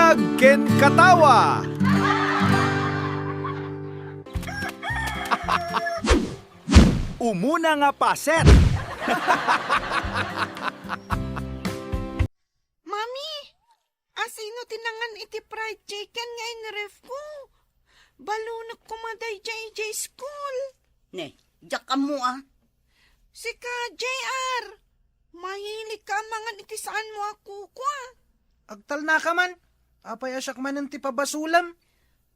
Buntag ken katawa. Umuna nga paset. Mami, asino tinangan iti fried chicken nga in ref ko? Balunok kumaday JJ school. Ne, jak ka mo ah. Sika, JR. Mahilig ka mangan iti saan mo ako kwa. Agtal na ka man. Apay asyak man ang tipabasulam.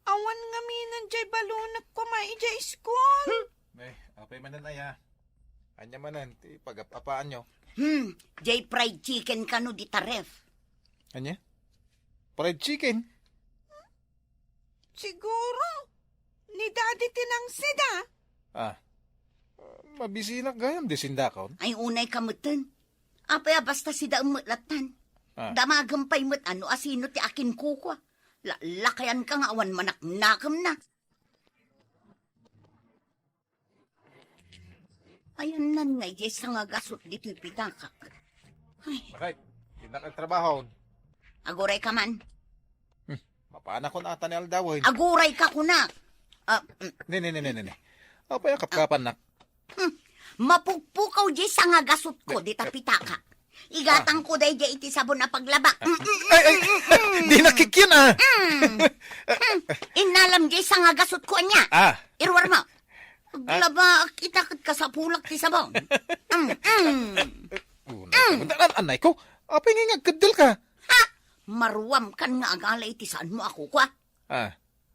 Awan nga minan jay balunok kumay jay school. Apay manan aya. Anya manan, ti pagapapaan nyo. Jay fried chicken ka no di taref. Anya? Fried chicken? Siguro. Ni daddy tinang sida. Mabisinak gayam di sindakaon. Ay unay kamutan. Apay basta sida umutlatan. Damagampay mo't ano asino ti akin kukwa. Lakayan ka nga awan manak-nakam na. Ayan nan nga jay sa nga gasot dito pitangkak. Ay, Bakit? Di na kagtrabaho. aguray ka man. Mapana ko na ata ni Aldaway. Aguray ka kunak. Ne. Apay kapkapan nak. Mapugpukaw jay sa nga gasot ko dita pitaka. Igatang ko day jay iti sabon na paglaba. Ay, di nakikyan Inalam jay sa nga gasot ko niya. Irwar mo. Paglaba kita ka sa pulak ti sabon. Anay ko, apay nga ngagkadal ka. Maruwam kan nga agalay ti saan mo ako kwa. Ah,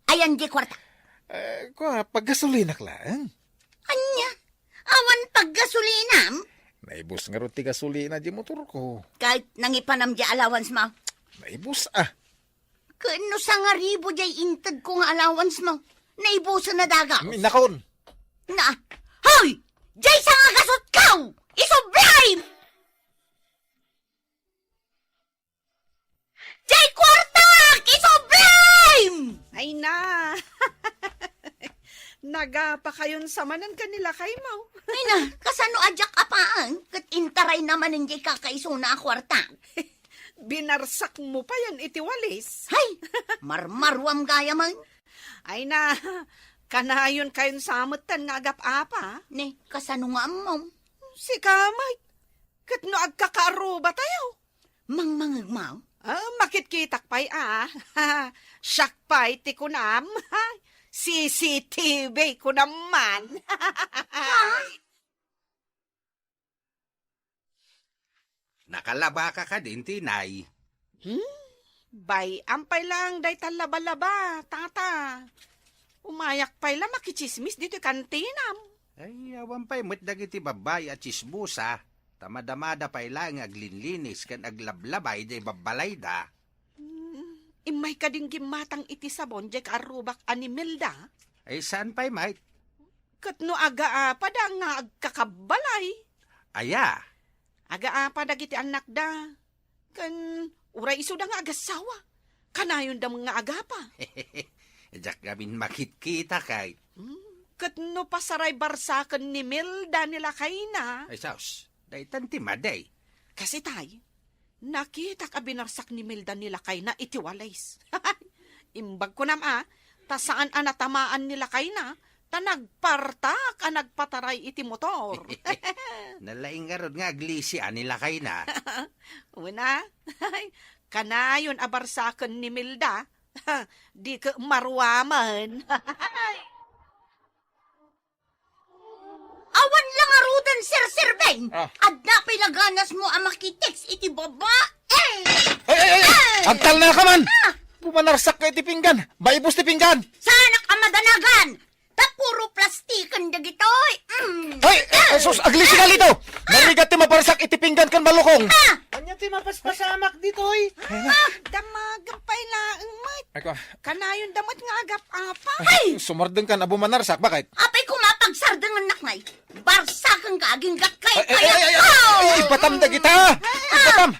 Ayan jay kwarta. kwa, paggasolinak lang. Anya, awan paggasolinam. Naibus nga ron ti gasolina di motor ko. Kahit nangipanam jay allowance mo. Naibus Kano sa nga ribo jay intad ko nga allowance mo. Naibusan na daga. Minakon. Na, hoy! Jay sa nga gasot kaw! Isublay! Jay kwartak! Isublay! Ay na. Nagapa kayon samanan kanila kay Mau. Ay na, kasano adyak apaan? Kat intaray naman ng jay kakaiso na kwartak. Binarsak mo pa yan iti walis. Hay! Marmarwam gaya man. Ay na. Kanayon kayon samutan nga agap-apa. Ne, kasano nga mo? Si kamay. Kat no agkakaruba tayo. Mangmangagmaw? Makitkitak pa'y Siyak pa'y ti kunam. CCTV ko naman. Nakalaba ka din, tinay. Bay, ampay lang day talaba-laba, tata. Umayak pa'y lang makichismis dito kantinam. Ay, awan pa'y dagiti babay at chisbusa. Tamadamada pa'y lang aglinlinis kan aglablabay day babalay da. Imay ka din gimatang iti sabon, jek arubak animilda. Ay, saan pa'y mait? Kat no aga-apa da nga agkakabalay. Aya, Aga-apa da giti anak da. Kan uray iso da nga agasawa. Kanayon da mga agapa. jak gamin makitkita kay. Kat no pasaray barsakan ni Milda nila kay na. Ay, saus, day tantimaday. Kasi tay, nakita ka binarsak ni Milda nila kay na itiwalays. Imbag ko ta saan anatamaan nila kay na, ta nagpartak ka nagpataray iti motor. Nalaing nga ron nga aglisi nila kay na. Una, kanayon abarsakan ni Milda, di ka marwaman. Awan lang arudan, Sir Ben. At napay laganas mo ang makitex iti babae. Ay! Agtal na ka man! Pumanarsak ka iti pinggan! Baibos ti pinggan! Sana ka madanagan. Ta puro plastikan dagitoy. Ay! Sus! Aglisi ka lito! Narigat ti maparsak iti pinggan kan malukong! Anya ti mapaspasamak ditoy. Damagang pa'y laang mat. Ako, Kanayon damat nga agap-apa. sumardeng ka na bumanarsak. Bakit? Apay kumapagsardang anak ngay. Barsakan ka aging gakay Ay! kaya. Ibatam da kita! Ibatam!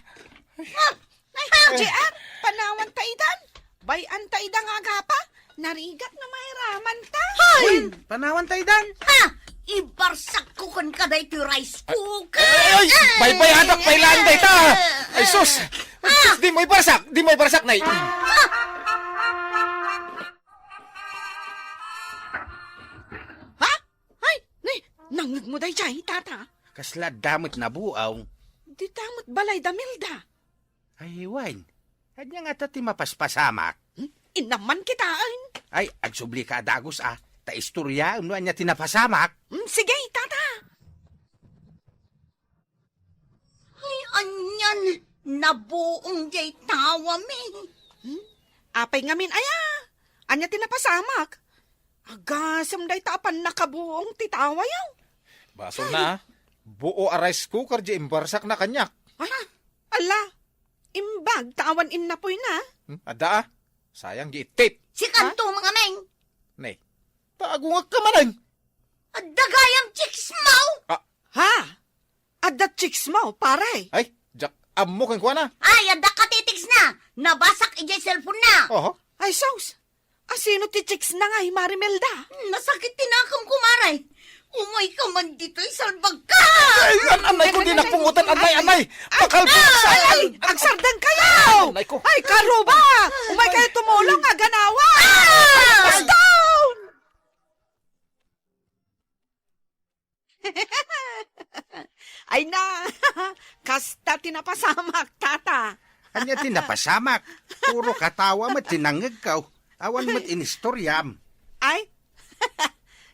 JR, panawan taidan. Bayan taidang agapa. Narigat na may raman ta. Panawan tayo dan. Ha! Ibarsak ko kan kaday ti rice cooker. Ay! Baybayadak! Baylaan da ita! Ay sus! Di mo ibarsak! Di mo ibarsak, nay! day jay, tata? Kasla damot na buaw. Di damot balay da Milda. Ay, Wan. Hadya nga ta ti mapaspasamak. Inaman kitaan. Ay, agsubli ka dagos Ta istorya, ano niya tinapasamak. Sige, tata. Ay, anyan, nabuong jay tawa mi. Apay ngamin, aya. Anya tinapasamak. Agasam day tapan nakabuong titawa yaw. Baso na, buo a rice cooker di imbarsak na kanyak. Ay, ala. Imbag, tawan in na po'y na. Ada sayang giitip. Si kanto mga meng, Nay, taagungag ka manay. dagayang chicks mo. Ha? Ada chicks mo, pare. Ay, jak amo kang kuha na. Ay, ada katitiks na. Nabasak ijay cellphone na. Oho. Ay, sos. Asino ti chicks na nga, Marimelda? Nasakit tinakam kumaray. Umay ka man dito'y salbag ka. Ay, anay ko din napungutan, anay. Pakalbuksan. Ay, agsardan kayo! Anay ko. Ay, karuba! Umay kayo tumulong nga ganawa! Down! Ay na, kasta tinapasamak, tata. Anya tinapasamak. Puro katawa mat tinangag ka. Awan mat inistoryam. Ay,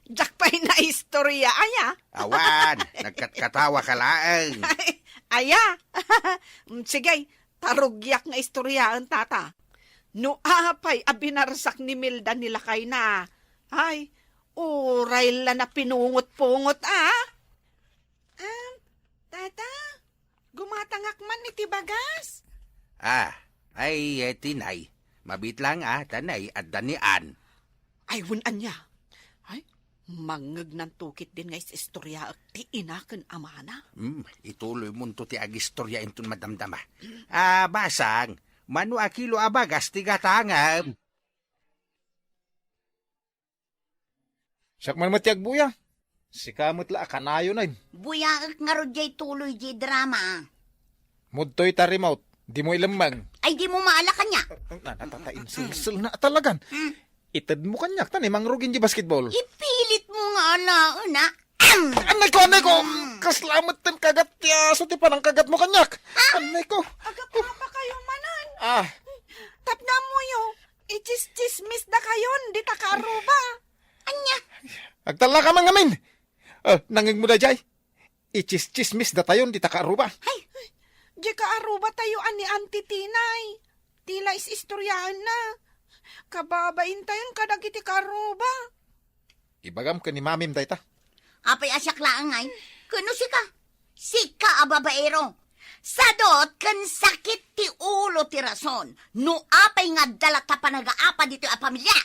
jak pa'y na istorya, aya. Awan, nagkatkatawa ka laang. Ay, aya. Sige, tarugyak nga istoryaan, tata. No apay abinarsak ni Milda nila kay na. Ay, uray la na pinungot-pungot, tata, gumatangak man ni Tibagas. Ay, tinay. Mabit lang tanay at danian. Ay, wunan niya. Ay, mangag ng tukit din nga istorya at ti inakan amana. Ituloy mo to ti agistorya intun madamdama. Basang, manu akilo abagas tigatangam. Siyak man matiag buya. Sikamot la kanayo na. Buyaak nga ro jay tuloy jay drama. Mudtoy tarimaut. Di mo ilamang. Ay, di mo maala kanya. Natatayin silsil na talagan. Itad mo kanyak tan mangrugin di basketball. Ipilit mo nga alaon, na. Anay ko. Kaslamat tan kagat ya. So ti panang kagat mo kanyak. Anay ko. Aga pa kayo manan. Tapna mo yo. Ichis-chismis na kayon, di takaruba. Anya, Agtala ka man ngamin. Nangig mo na jay. Ichis-chismis da tayon di takaruba. Di kaaruba tayo ani Auntie Tinay. Tila is-istoryaan na. Kababain tayon kadagiti karuba. Ibagam ka ni mamim dayta. apay asyak laangay. Kuno sika ababaero. Sadot kan sakit ti ulo ti rason. No apay nga dalata pa nag-aapa dito a pamilya.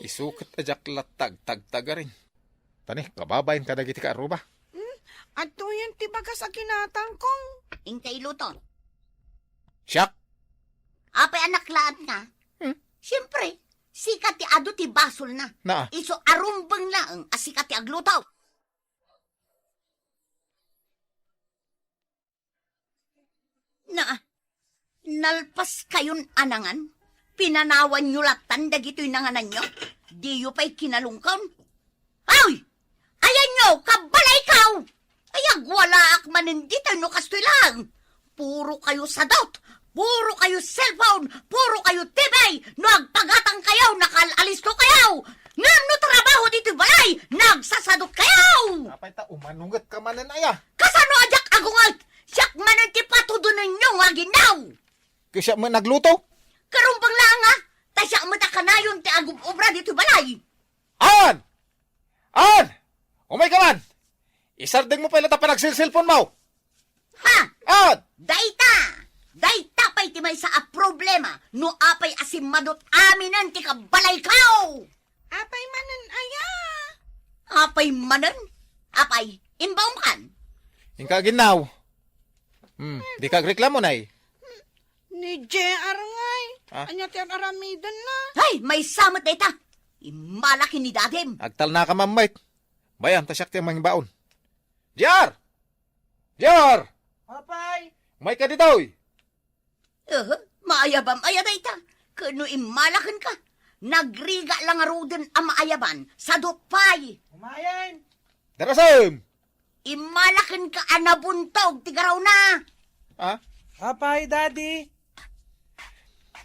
Isukat ajak latag tagtaga rin. Tani, kababain ka dagiti kaaruba. At yun tibagas a kinatang kong. Ingkay luto. Siyak. Apay anak laat nga. Siyempre, sikat ti ado ti basol na. Na. Iso arumbang laang asikat ti aglutaw. Nalpas kayon anangan? Pinanawan nyo latan dagito'y nanganan nyo? Di yu pa'y kinalungkaw? Ay! Ayan nyo! Kabalay kaw! Ayag wala ak manindita no kastoy lang! Puro kayo sadot! Puro kayo cellphone! Puro kayo TV! No agpagatang kayaw! Nakalalis ko kayaw! Ngam no trabaho dito balay! Nagsasadot kayaw! Apay ta, umanungat ka manan aya. Kasano ajak agungat? Siyak manan ti patudunan nyo nga ginaw! Kasi mo nagluto. Karumpang lang nga! Tasya mo kanayon ti agub-obra dito balay! An! Umay ka man! Isardeng mo pala pa nagsil-cellphone mo! Ha! An! Dayta pa'y ti may sa a problema no apay asimadot aminan ti kabalay kao! Apay manan aya. Apay manan? Apay, imbaong kan? Ingka ginaw. Di ka reklamo na eh. Ni JR ngay. Ah? Anya ti aramidan na. Hay, may samot dayta! Imalaki ni dadem! Agtal na ka mamait. Bayan, tasyak ti mga baon. Jar! Apay! Umay ka dito eh. Maayabam aya dayta! Kano imalakan ka? Nagriga lang arudan ang maayaban sa dupay! Umayan! Darasam! Imalakin ka anabuntog, tigaraw na. Ah? Apay, daddy.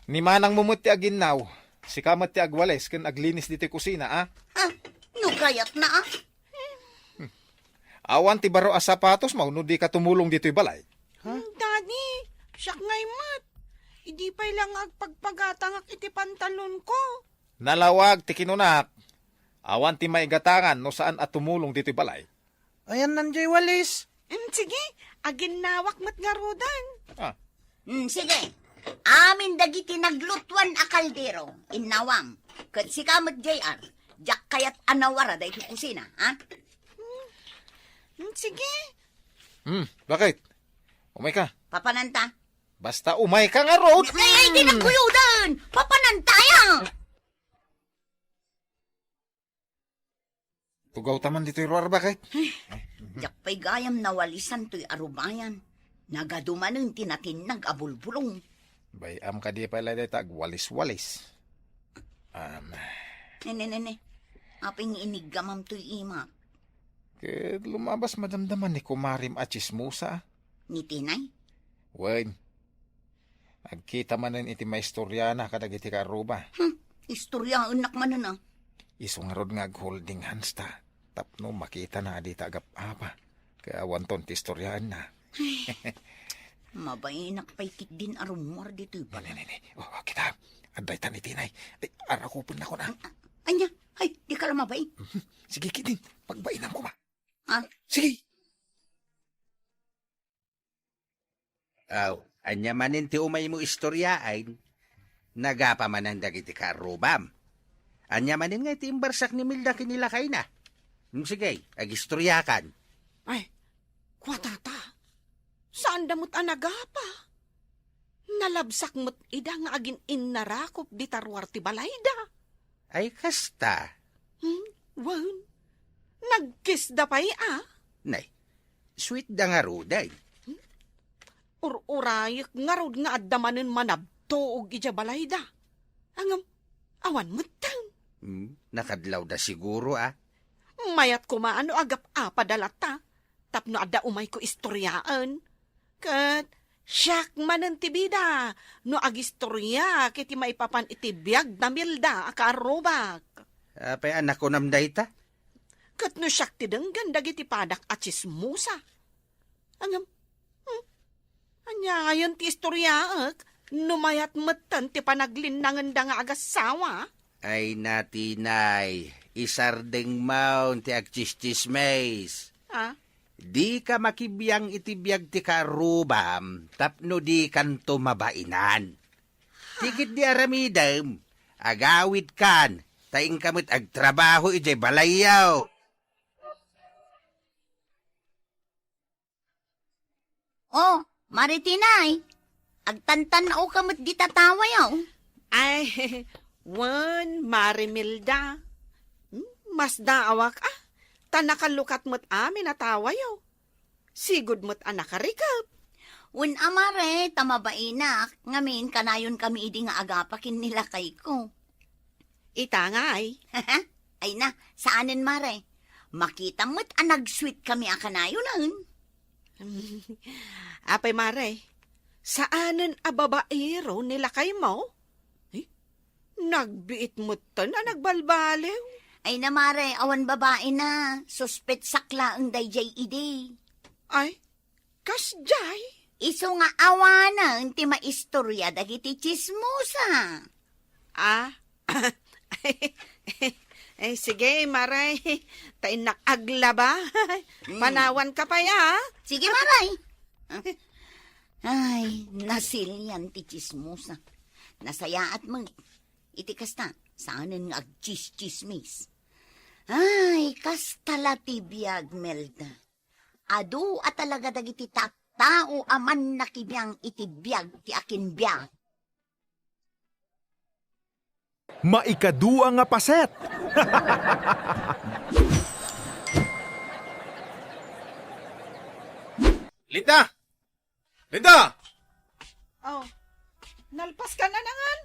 Ni manang mumut ti aginaw. Si kamat ti agwales ken aglinis dito kusina, ah? Ha? Nukayat na ah. Awan ti baro a sapatos mauno di ka tumulong dito'y balay. Daddy, siyak ngay mat. Hindi pa lang agpagpagatangak iti pantalon ko. Nalawag ti kinunak. Awan ti maigatangan no saan at tumulong dito'y balay. Ayan nandiyo walis. Sige, aginawak mat nga rodan. Ah, Sige. Amin dagiti naglutuan a kaldero. Inawam. Kat si kamat JR. Jak kayat anawara da iti kusina, ha? Sige. bakit? Umay ka. Papananta. Basta umay ka nga road. Ay, di nagkuyudan! Papanantaya! Tugaw taman dito'y roar bakit? Jak pa'y gayam nawalisan to'y arubayan. Nagadumanin tinatin nag-abulbulong. Bayam ka di pala dito agwalis-walis. Nene. Aping inigamam to'y ima. Ket lumabas madamdaman ni kumarim at chismusa. Ni Tinay? Wen. Agkita manen iti maistorya na kadagiti karuba. Istoryaan nakmanan ah. Isong rod nga holding hands ta. Tapno makita na di tagap-apa. Kaya wanton ti istoryaan na. Mabainak pa'y kit din arumor dito'y bala. Nene. Kita. Anday ta ni Tinay. Ay, arakupon na ko na. Anya, ay, di ka lang mabay. Sige, kitin. Pagbainan ko ba? Ah, Sige. Aw, anya manin ti umay mo istoryain. Nagapa man ang dagiti karubam. Anya manin nga iti imbarsak ni Milda kinilakay na. Sige, agistoryakan. Ay, kwatata. Saan damot anagapa? Nalabsak mo't ida nga agin innarakop di tarwar ti balayda. Ay kasta. Wan, nagkiss da pa'y Nay, sweet da nga ruday. Urayek nga rod nga addamanin manabtoog ija balayda. Angam, awan mo't tan. Nakadlaw da siguro Mayat ko maano agap padalata. Tapno adda umay ko istoryaan. Kat, siyak manan tibida. No agistorya kiti maipapan itibiyag na milda akarobak. Apay anak ko namday ta. Kat no siyak tidenggan dagiti padak at chismusa. Angam, anya ngayon ti istoryaak. Numayat matan ti panaglinangan da nga agasawa. Ay natinay, isardeng maun ti agchis-chismes. Di ka makibiyang itibiyag ti karubam, tapno di kanto mabainan. Tikit di aramidam, agawid kan, taing kamot agtrabaho ijay balayaw. oh, Maritinay. Agtantan o kamot di tatawa yaw. Ay, wan, Marimilda. Mas daawak tanakalukat mo't amin atawayo. Sigud mo't anakarikap. Un amare, tamabainak. Ngamin, kanayon kami idi nga agapakin nila kay ko. Ita nga ay. Ay na, saanin mare? Makita mo't anag-sweet kami akanayon. Apay mare, saanan ababaero nila kay mo? Nagbiit mo't tan nagbalbalew. Ay na mare, awan babae na. Suspet sakla ang dayjay idi. Ay, kasjay. Iso nga awanan ti maistorya dagiti chismosa. Ay, sige, maray. Tain nakaglaba. Panawan ka pa ya. Sige maray. Ay, nasilyan ti chismosa. Nasayaat mo. Iti kasta, saanin nga agchis-chismis. Ay, kastala ti biyag, Melda. Adu at talaga dagiti tao aman nakibiyang iti biyag ti akin biyag. Maikadua nga paset. Linda! Linda! Oh, nalpas ka na nangan.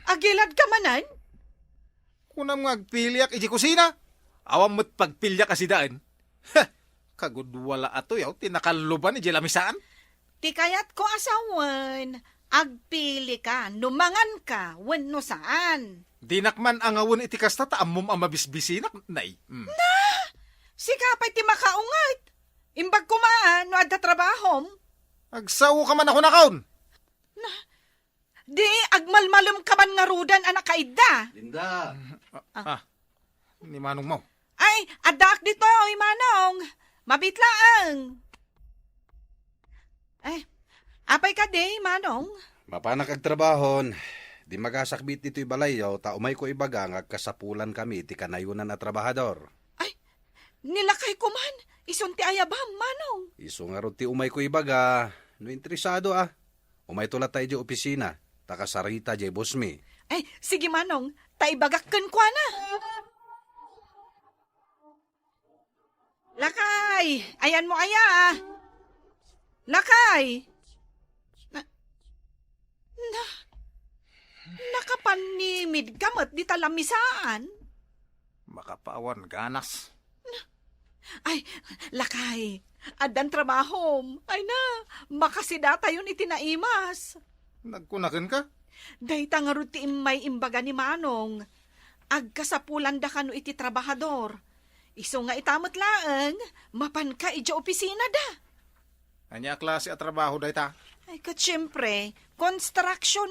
Agilad ka manan? Kunam nga agpilyak iji kusina. Awam mo't pagpilyak kasi daan. Kagudwala ato yaw, tinakaluban ni Jelamisaan. Ti kayat ko asawan, agpili ka, numangan ka, wenno saan. Dinakman ang awon iti kasta taamom ang mabisbisinak, nay. Sikapay ti makaungat. Imbag kumaan, no adda trabahom. Agsawo ka man ako nakaon. Di, agmalmalum ka man nga rudan anak kaida. Linda. Ni Manong mo. Ay, adak dito, Manong. Mabitlaang. Ay, apay ka di, Manong. Mapanak ag trabahon. Di magasakbit dito'y balayaw, ta umay ko ibaga nga kasapulan kami ti kanayunan na trabahador. Ay, nilakay ko man. Isunti ayabam, Manong. Iso nga ron ti umay ko ibaga. No interesado Umay tulat tayo di opisina. Takasarita di boss mi. Ay, sige, Manong. Taibagakkan ko na. Lakay! Ayan mo aya. Lakay! Nakapanimid gamot di talamisaan. Makapawan ganas. Ay, lakay. Adan trabahom. Ay na, makasidata yun itinaimas. Nagkunakin ka? Dayta nga ruti may imbaga ni Manong. Agkasapulan da kano iti trabahador. Iso nga itamot laeng, mapan ka ija opisina da. Anya klase at trabaho day ta? Ay, katsiyempre, construction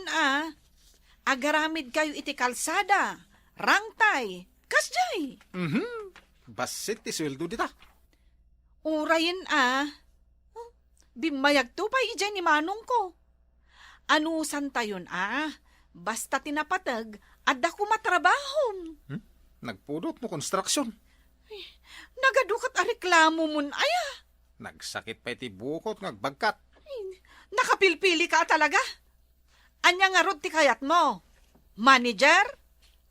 agaramid kayo iti kalsada, rangtay, kasjay. Basit ti sweldo dita. Urayin bimayag to pa ija ni Manong ko. Anusan tayon basta tinapatag, adda ko matrabahom. Nagpudot no construction. Nagadukat a reklamo mun aya. Nagsakit pa iti bukot ngagbagkat. Nakapilpili ka talaga. Anya nga rod ti kayat mo? Manager?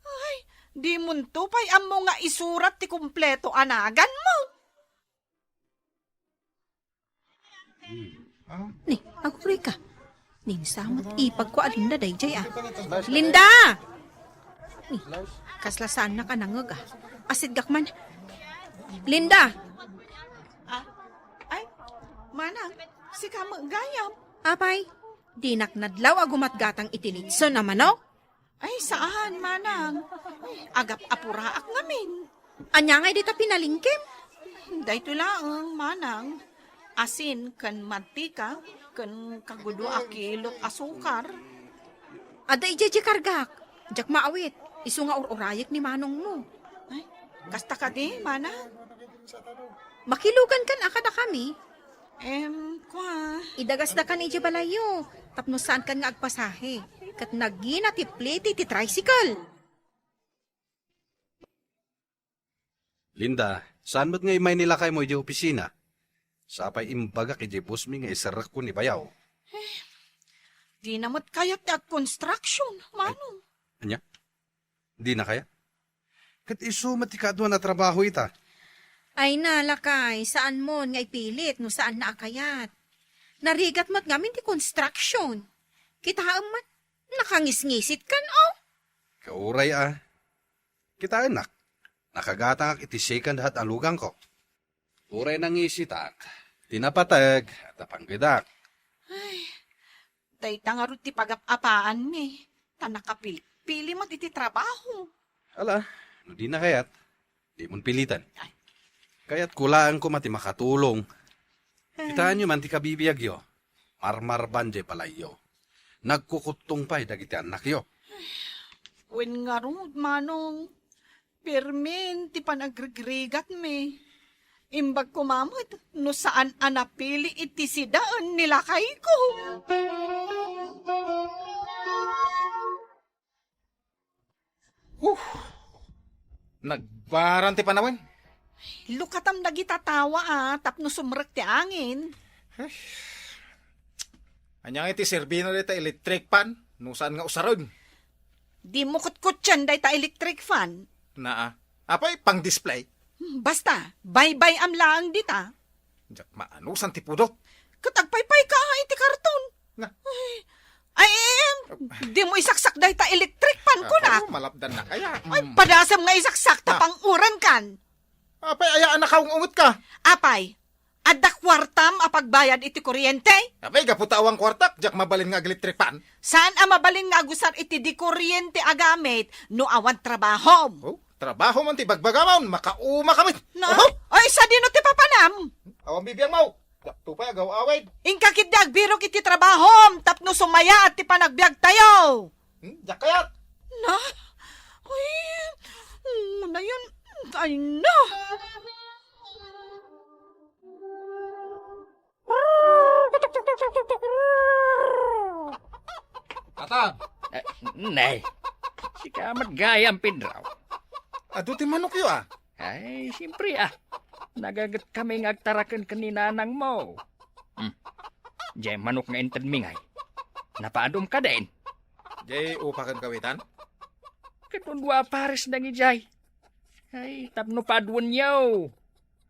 Ay, di mun tupay amo nga isurat ti kumpleto anagan mo. Ni, aguri ka. Ning samot ipag ko alinda dayjay Linda! Ni, kaslasaan na ka nangag Asid gakman. Linda! Ay, manang, si ka gayam. Apay, di naknadlaw agumatgatang itinitso naman o? Ay, saan, manang? Ay, agap apuraak ngamin. Anya nga dito pinalingkim? Dahito lang, manang. Asin, kan mantika, kan kagudo a kilot asukar. Ada ijeje kargak. Jak maawit. Isu nga ururayek ni manong mo. Ay, kasta ka di, manang. Makilugan kan akada kami. Kwa. Idagas da kan ije balayo. Tapno saan kan nga agpasahe. Kat nagina ti plate ti tricycle. Linda, saan mo't nga imay nilakay mo di opisina? Sapay imbaga kay di boss mi nga isarak ko ni bayaw. Di namot kayat at construction, manong. Anya? Di na kaya? Kat iso matikado na trabaho ita. Ay nalakay, saan mo nga ipilit no saan na akayat. Narigat mat ngamin ti construction. Kita mat, nakangisngisit kan Kauray Kita anak, nakagatang iti second hat alugang ko. Uray nang isitak, tinapatag at apanggidak. Dayta nga rin ti pagapapaan mi. Tanakapili mo iti trabaho. Ala, no di na kayat, di mon pilitan. Kaya't kulaan ko mati makatulong. Kitaan nyo man ti kabibiyag yo, marmar banje palayo. Nagkukutong pa'y dagiti anak yo. Wen nga rin, manong. Pirmin, ti panagregregat mi. Imbag kumamot, no saan anapili iti sidaan nila kay ko. Nagbaran ti panawin. Lukatam nagitatawa tapno sumrek ti angin. Anya iti serbino dita electric pan. No saan nga usarod. Di mo kutkutyan day ta electric fan. Na apay pang display. Basta, bye-bye am laang dita. Jak maanusan ti pudot. Katagpaypay ka iti karton. Na. Ay, di mo isaksak day ta electric fan ko na. Malapdan na kaya. Ay, padasam nga isaksak ta pang uran kan. Apay ayaan na kaungungot ka. Apay, Adda kwartam apagbayad iti kuryente? Abay, gaputawang kwartak, jak mabalin nga electric pan. Saan ang mabalin nga agusar iti di kuryente agamit no awan trabaho? Oh, trabaho man ti bagbagamon, makauma kami. No? Oh, Oy, sa dino ti papanam? awang bibiyang mau. Tupay agaw awid. Ingkakiddag birok iti trabaho, tapno sumaya at ti panagbiag tayo. Jak kayat. Na? Uy, na yun. Ay, na. Tatang, Nay, si kamat gayam Pedraw. adu ti manok yo ah. Ay, siyempre nagagat kami ngagtarakan kaninanang mo. Jay manok nga ented mingay. Napaadom ka din. Jay, upakan kawitan. Katundwa pares na Jay. Ay, tapno paduan yaw.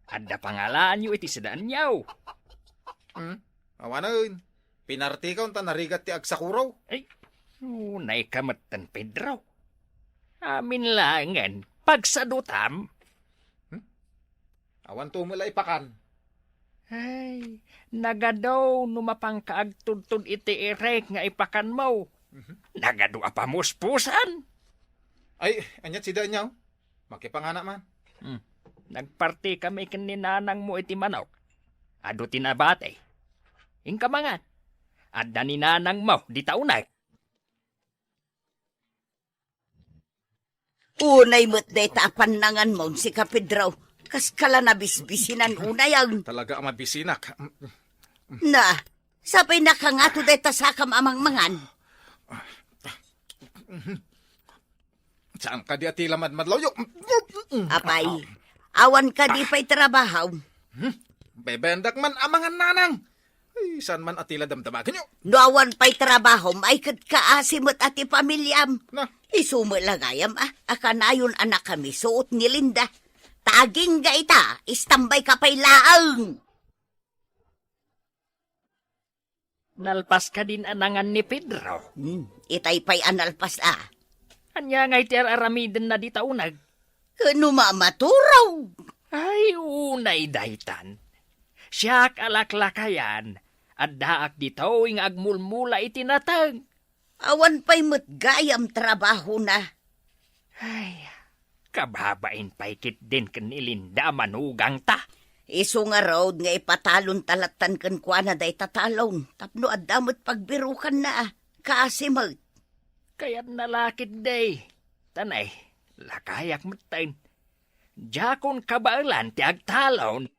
Adda pangalaan yo iti sadaan yaw. Awanan, pinarti ka unta narigat ti agsakuraw. Ay, unay kamatan Pedraw. Amin langan, pagsadutam. Awan tumula ipakan. Ay, nagadaw numapang kaagtudtod iti irek nga ipakan mo. Nagado apamuspusan. Ay, anyat si Danyaw. Makipangana man. Nagparti kami kaninanang mo iti manok. Ado tinabate. Ingkamangan. Adda ni nanang mo, di taunay. Unay mo't day tapanangan mo si Kapedraw. Kas kala na bisbisinan unay ang... Talaga ang mabisinak. Na, sabay nakangato day tasakam amang mangan. Saan ka di ati lamad madloyo? Apay, awan ka di pa'y trabahaw. Bebendak man amangan nanang. Ay, saan man atila damdamagan nyo? No awan pa'y trabaho, maikad kaasimot ati pamilyam. Na, Isumalagayam akanayon anak kami suot ni Linda. Taging ga ita, istambay ka pa'y laang. Nalpas ka din anangan ni Pedro. Itay pa'y analpas Anya ngay ti aramiden na di taunag. Kano mamaturaw? Ay, unay daytan. Siyak alaklakayan. At daak di tawing agmulmula itinatag. Awan pa'y matgayam trabaho na. Ay, kababain paikit din kanilinda manugang ta. Iso nga road nga ipatalon talatan kan kwa na day tatalon. Tapno adamot pagbirukan na kaasimot. Kaya't nalakid day. Tanay, lakayak matain. Jakon kabailan ti agtalon.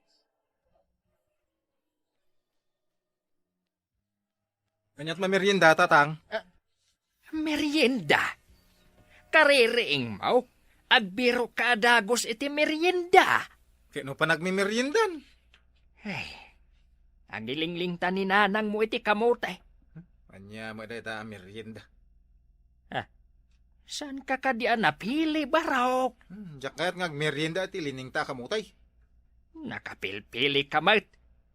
anyat mamerienda tatang. Merienda. Kaririing mo, agbiro ka dagos iti merienda. Kano pa nagmimeriendan? Ay, ang ilingling ta ni nanang mo iti kamote. Anya mo day ta merienda. San ka kadian napili barok? Jak kayat nga merienda ati lining ta kamutay. Nakapilpili kamot.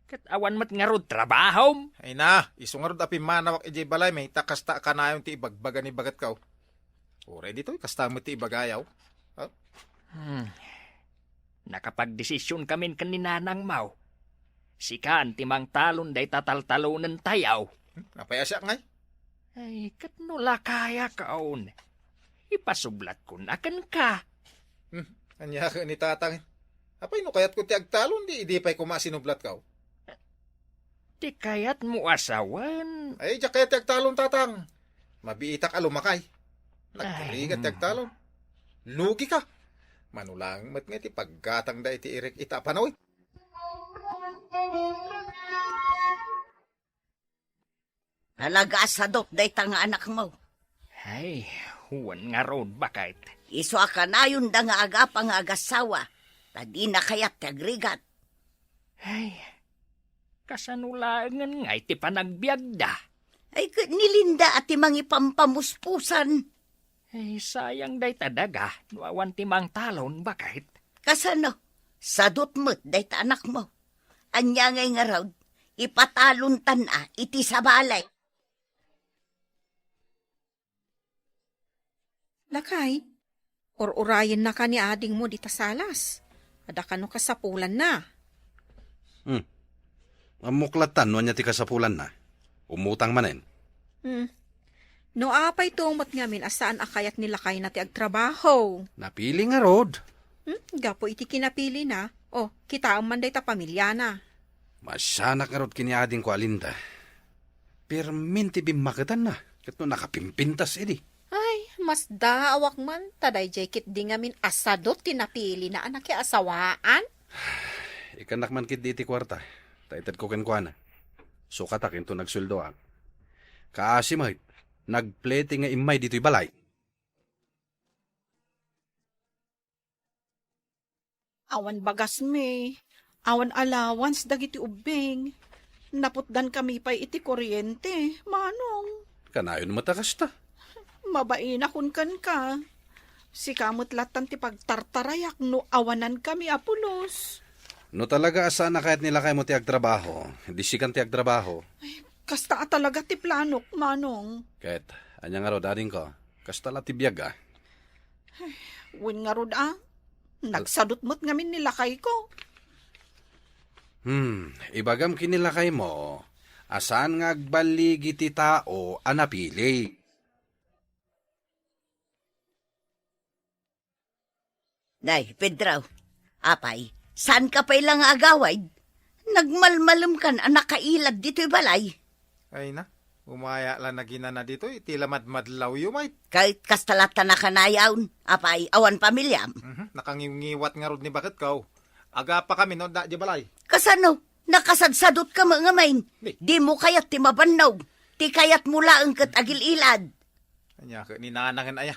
Kat awan mat nga rod trabaho. Ay na, isungarod api manawak ijay balay may takasta ka na yung ti ibagbaga ni bagat kaw. Ore dito, kasta mo ti ibagayaw. Nakapagdesisyon kami kaninanang mau. Sikan timang talon day tataltalonan tayaw. Napaya siya ngay. Ay, kat nula kaya kaon. Ipasublat ko na kan ka. Anya ka ni tatang. Apay no kayat ko ti agtalon, di pa'y kumasinublat kaw. Di kayat mo asawan. Ay, jak kayat ti agtalon tatang. Mabiitak alumakay. Nagkaligat ti agtalon. Lugi ka. Manulang mat nga ti paggatang da iti irek itapanoy. Halaga asadot day tanga anak mo. Ay, huwan nga road bakit. Iso akanayon da nga agapa nga agasawa. Tadi na kayat tagrigat. Ay, kasanulangan nga iti panagbiag da. Ay nilinda at timang ipampamuspusan. Ay, sayang day tadaga. Nuawan timang talon bakit. Kasano? Sadot mo't day ta anak mo. Anya ngay nga raw, ipatalon tan iti sa balay. Lakay, or-urayan na ka ni ading mo di tasalas. Ada ka no kasapulan na. Amuklatan, no niya ti kasapulan na. Umutang manen. No apay tumot ngamin asaan akayat nila kay na ti agtrabaho. Napili nga rod. Gapo iti kinapili na. O, kita ang manday ta pamilya na. Masyanak nga rod kiniading ko alinda. Pero minti bimakatan na. Kat no nakapimpintas edi. Ay, mas daawak man. Taday jacket di ngamin asadot tinapili na anak kay asawaan. Ikanak man kit di iti kwarta. Taitad ko kenkwana. Sukatakin to nagsuldo ang. Kaasi mahit. Nagplete nga imay dito'y balay. Awan bagas me. Awan allowance dagiti ubing. Naputdan kami pa iti kuryente. Manong, Kanayon matakas ta. mabaina kun kan ka. Si kamot latan ti pagtartarayak no awanan kami apulos. No talaga asa na kahit nila kayo mo ti agtrabaho. Hindi sikan ti agtrabaho. Kasta talaga ti planok, Manong. Kahit, anya nga ro, daring ko. Kastala ti biyag ah. Win nga rod nagsadot mo't ngamin nilakay ko. Ibagam kinilakay mo. Asan nga agbaligi ti tao anapili? Nay, Pedro, apay, saan ka pa ilang agaway? Nagmalmalam kan anak kailad dito'y balay. Ay na, umaya lang na ginana dito, itila madmadlaw yumay. Kahit kastalata na kanayawn, apay, awan pamilyam. Nakangingiwat nga rod ni bakit ka. Aga pa kami no, da di balay. Kasano, nakasadsadot ka mga main. Di mo kayat ti mabannaw. Ti kayat mula ang kat agil-ilad. Anya ka ni nanangan aya.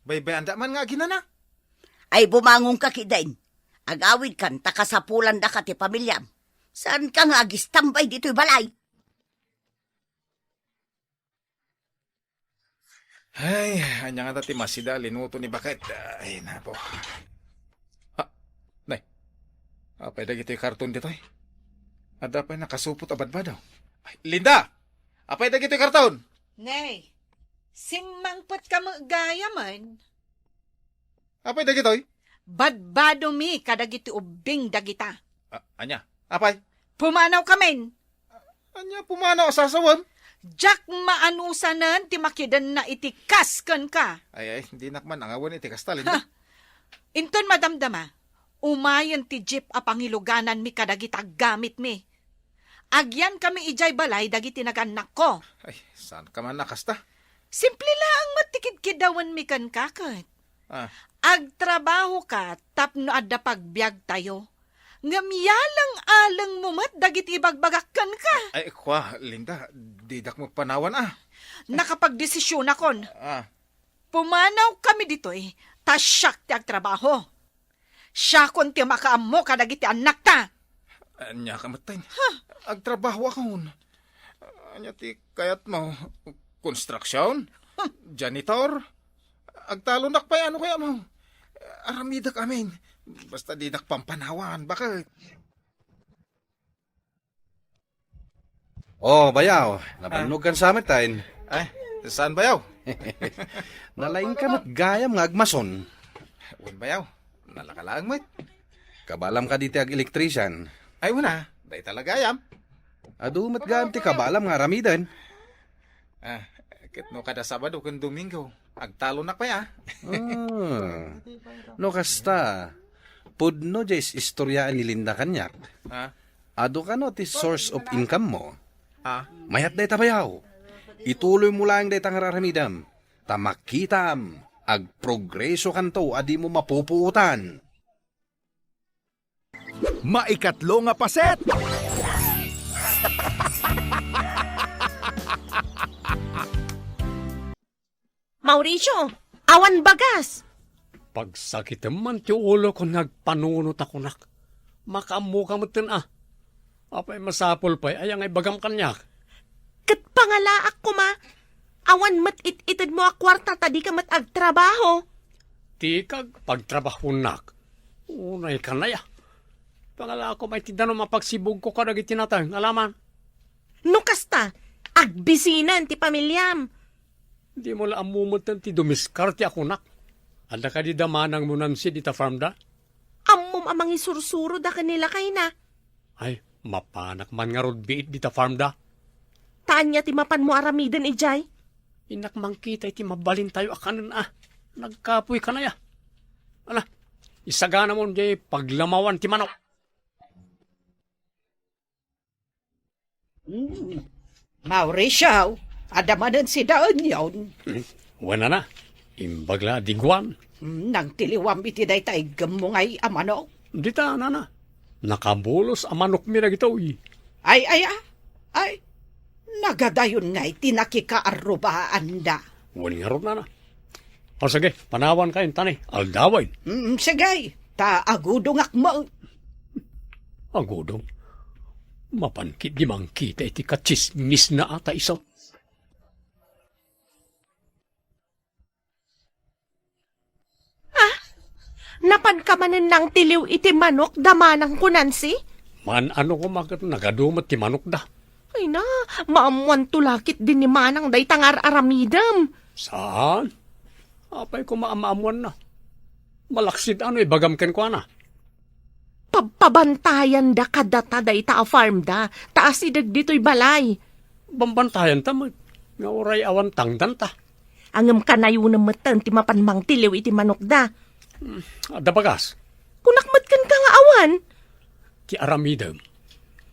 Baybay anda man nga ginana. Ay bumangong ka kidain. Agawid kan, takasapulan da ka ti pamilyam. Saan ka nga agistambay dito'y balay? Ay, anya nga tati masida, linuto ni bakit. Ay, napo. Nay. Apay na gito'y karton dito eh. Ada pa nakasupot abad ba daw? Ay, Linda! Apay na gito'y karton! Nay, simangpot ka magaya man. Apay na gito'y? Badbado mi kadagiti ubing dagita. Anya, apay? Pumanaw kamen. Anya, pumanaw asasawan? Jack maanusanan ti makidan na iti kaskan ka. Ay, hindi nakman ang awan iti kasta, Linda. Inton madamdama, umayan ti jeep a pangiluganan mi kadagita gamit mi. Agyan kami ijay balay dagiti naganak ko. Ay, saan ka man nakasta? Simple lang matikid-kidawan mi kan kakat. Agtrabaho ka tapno adda pagbiag tayo. Ngamyalang-alang mo mat dagiti ibagbagakkan ka. Ay, kwa, Linda, didak mo panawan Nakapagdesisyon akon. Ah. Pumanaw kami dito tasyak ti agtrabaho. Siya kon ti makaammo kadagiti anak ta. Anya ka matay. Agtrabaho ako. Anya ti kayat mo. Construction? Janitor? Agtalunak pa ano kaya mo? Aramidak amin. Basta di nakpampanawan. Bakit? Oh, bayaw. Nabanog kan sa amin tayo. Ay, saan bayaw? Nalain ka mat gayam nga agmason. Un bayaw. Nalakalaang mat. Kabalam ka diti ag elektrisan. Ay, wala. Day talaga yam. Adu mat gayam ti kabalam nga ramidan. Kitno kada Sabado kung Domingo. Agtalunak pa ya. No kasta. Pudno jes istoryaan ni Linda kanyak. Ado ka no ti source of income mo. Mayat day tabayaw. Ituloy mo lang day tangraramidam. Tamakitam. Agprogreso kanto adi mo mapupuutan. Maikatlo nga paset! Mauricio, awan bagas. Pagsakit man ti ulo ko nagpanunot ako nak. Makamu ka mo Apay masapol pa, ayang ay bagam kanyak. Kat pangalaak ko ma. Awan mat itid mo a kwarta tadi ka mat agtrabaho. Tikag pagtrabaho nak. Unay ka na ya. Pangala ko may tidano mapagsibog ko kadag itinatang, alaman. No kasta, agbisinan ti pamilyam. Di mo la amumutan ti dumiskarte ako nak. Ada ka di damanang munansi di ta farm da? Ammom amang isursuro da kanila kay na. Ay, Mapanak man nga rod biit dita farm da. Taan niya timapan mo aramiden, ijay. Inak mang kita iti mabalin tayo akanan Nagkapoy ka na ya. Ala, isagana mo di paglamawan ti manok. Mauricio, adamanan si daon yon. Wala na. Imbagla digwan. Nang tiliwam iti day tay gamungay amano. Dita na. Nakabulos ang manok mi na gitoy. Ay, nagadayon nga iti nakikaarubaan da. Wani nga ron na. O sige, panawan kayo tani. Aldaway. Sige, agudong akmo. Agudong. Mapankit di mang kita iti kachismis na ata iso. Napan ka manin ng tiliw iti manok damanang kunansi? Man ano ko magat nagadumat ti manok da. Ay na, maamuan tulakit din ni manang day tangar aramidam. Saan? Apay ko maamaamuan na. Malaksid ibagam ken ko na. Pabantayan da kadata day ta a farm da, taas idag dito'y balay. Bambantayan ta mo. Nga oray awan tangdan ta. Angam kanayo na matan ti mapanmang tiliw iti manok da. Ada bagas. Kunakmat kan ka nga awan. Ti aramidem.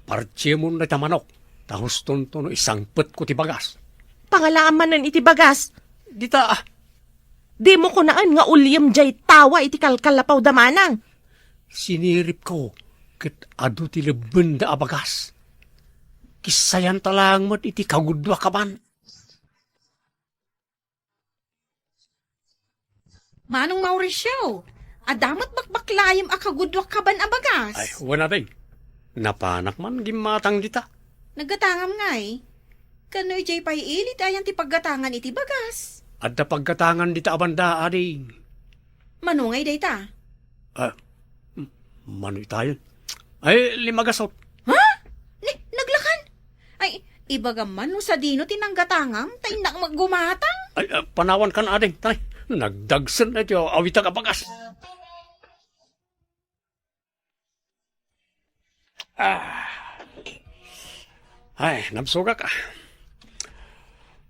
Partye mo na manok. Tahos tonto no isang pet ko ti bagas. Pangalaaman iti bagas. Dita Di mo ko naan nga ulyam jay tawa iti kalkalapaw damanang. Sinirip ko. Ket adu ti leben da abagas. Kisayan talang mat iti kagudwa kaban. Manong Mauricio, adamat bakbaklayam akagudwak kaban abagas. Ay, wala din. Napanak man gimatang dita. Naggatangam nga Kano'y jay pay ilit ayan ti paggatangan iti bagas. Adda pagkatangan dita abanda ading. Manungay day ta. Manoy tayo. Ay, limagasot. Ha? Naglakan? Ay, ibaga man no sa dino tinanggatangam, tayo na maggumatang. Ay, panawan kan ading. Tay, nagdagsan na tiyo awita ka bagas. Ay, nabsuga ka.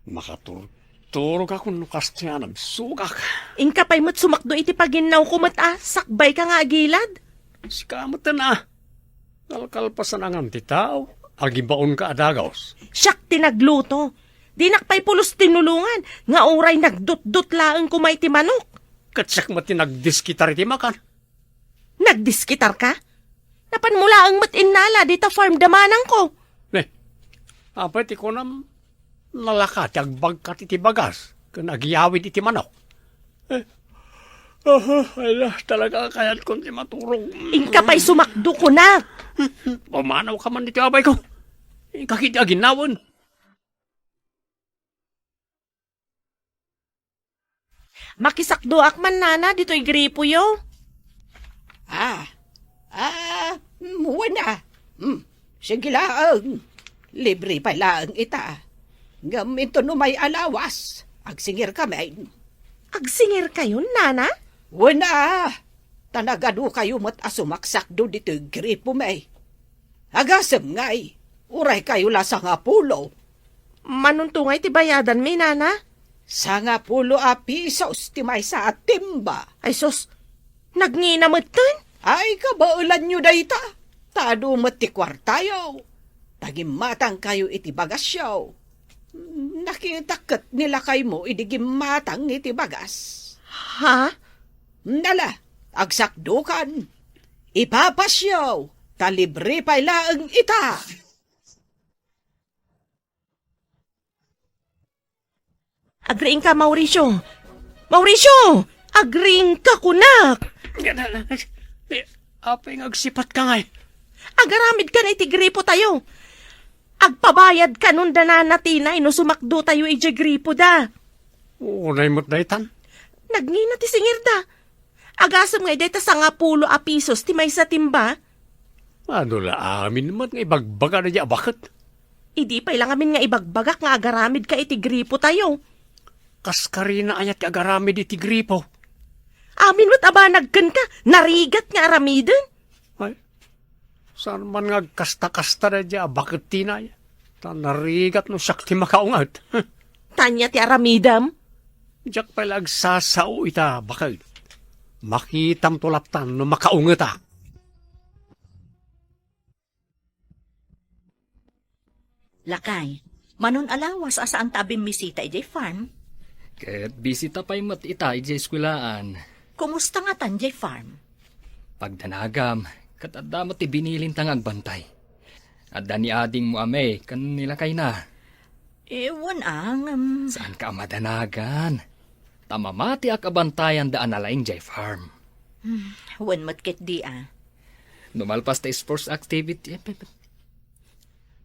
Makaturo ka kung kastya nabsuga ka. Ingka pa'y mat sumakdo iti paginaw ko sakbay ka nga agilad. Si kamatan Kalkalpasan ang ti tao. Agibaon ka adagaos. Siyak tinagluto. Dinakpay pulos tinulungan. Nga oray nagdut-dut laang kumay ti manok. Katsak mati nagdiskitar iti makan. Nagdiskitar ka? Napanmula ang matinala dito farm damanang ko. Apay ti konam nalakat agbagkat iti bagas. Kung agiyawid iti manok. Ay talaga kayat kong ti maturong. Ingka pa'y sumakdo ko na. Pumanaw ka man iti abay ko. Kakiti aginawan. Makisakdo akman nana dito'y gripo yo. Wala. Sige lang. Libre pa lang ita. Gamito no may alawas. Agsingir kami. Agsingir kayo, nana? Wala. Tanagado kayo mat asumaksak do dito gripo may. Agasem ngay. Uray kayo lasa nga pulo. Manuntungay ti bayadan may, nana? Sa nga pulo pisos ti may sa timba. Ay sus, nagninamatan? Ay kabaulan nyo dayta. Tado mat ti kwartayo. Tagimatang kayo iti bagasyaw. Nakitakot nila kayo mo idigimatang iti bagas. Ha? Nala, agsakdukan. Ipapasyaw. Talibre pa ilaang ita. Agriing ka, Mauricio. Mauricio! Agriing ka, kunak! Apay agsipat ka ngay. Agaramid ka na iti gripo tayo. Agpabayad ka nun dananatinay no sumakdo tayo iti gripo da. Unay mo't daytan. Nagngina ti singir da. Agasam nga deta sa nga pulo pisos ti may sa timba. Ano la amin naman nga ibagbaga na diya bakit? Idi pa ilang amin nga ibagbagak nga agaramid ka iti gripo tayo. Kaskarina ayat agaramid iti gripo. Amin mo't abanagkan ka, narigat nga aramidin. Ay, Saan man nga kasta-kasta na dya, bakit tinay? Ta narigat no siyak ti makaungat. Tanya ti aramidam. Diyak pala agsasao ita, bakit? Makitam tulatan no makaungat ah. Lakay, manon alawas asa ang tabing misita ijay farm. Ket bisita pa'y mat ita ijay eskwelaan. Kumusta nga tan jay farm? Pagdanagam, kat adda mo ti binilin tang agbantay. Adda ni ading mo ame, kan nila kay na. Ewan ang... Saan ka madanagan? Tamamati ak abantayan daan alaing jay farm. Wan matkit di ah. Numalpas ti sports activity.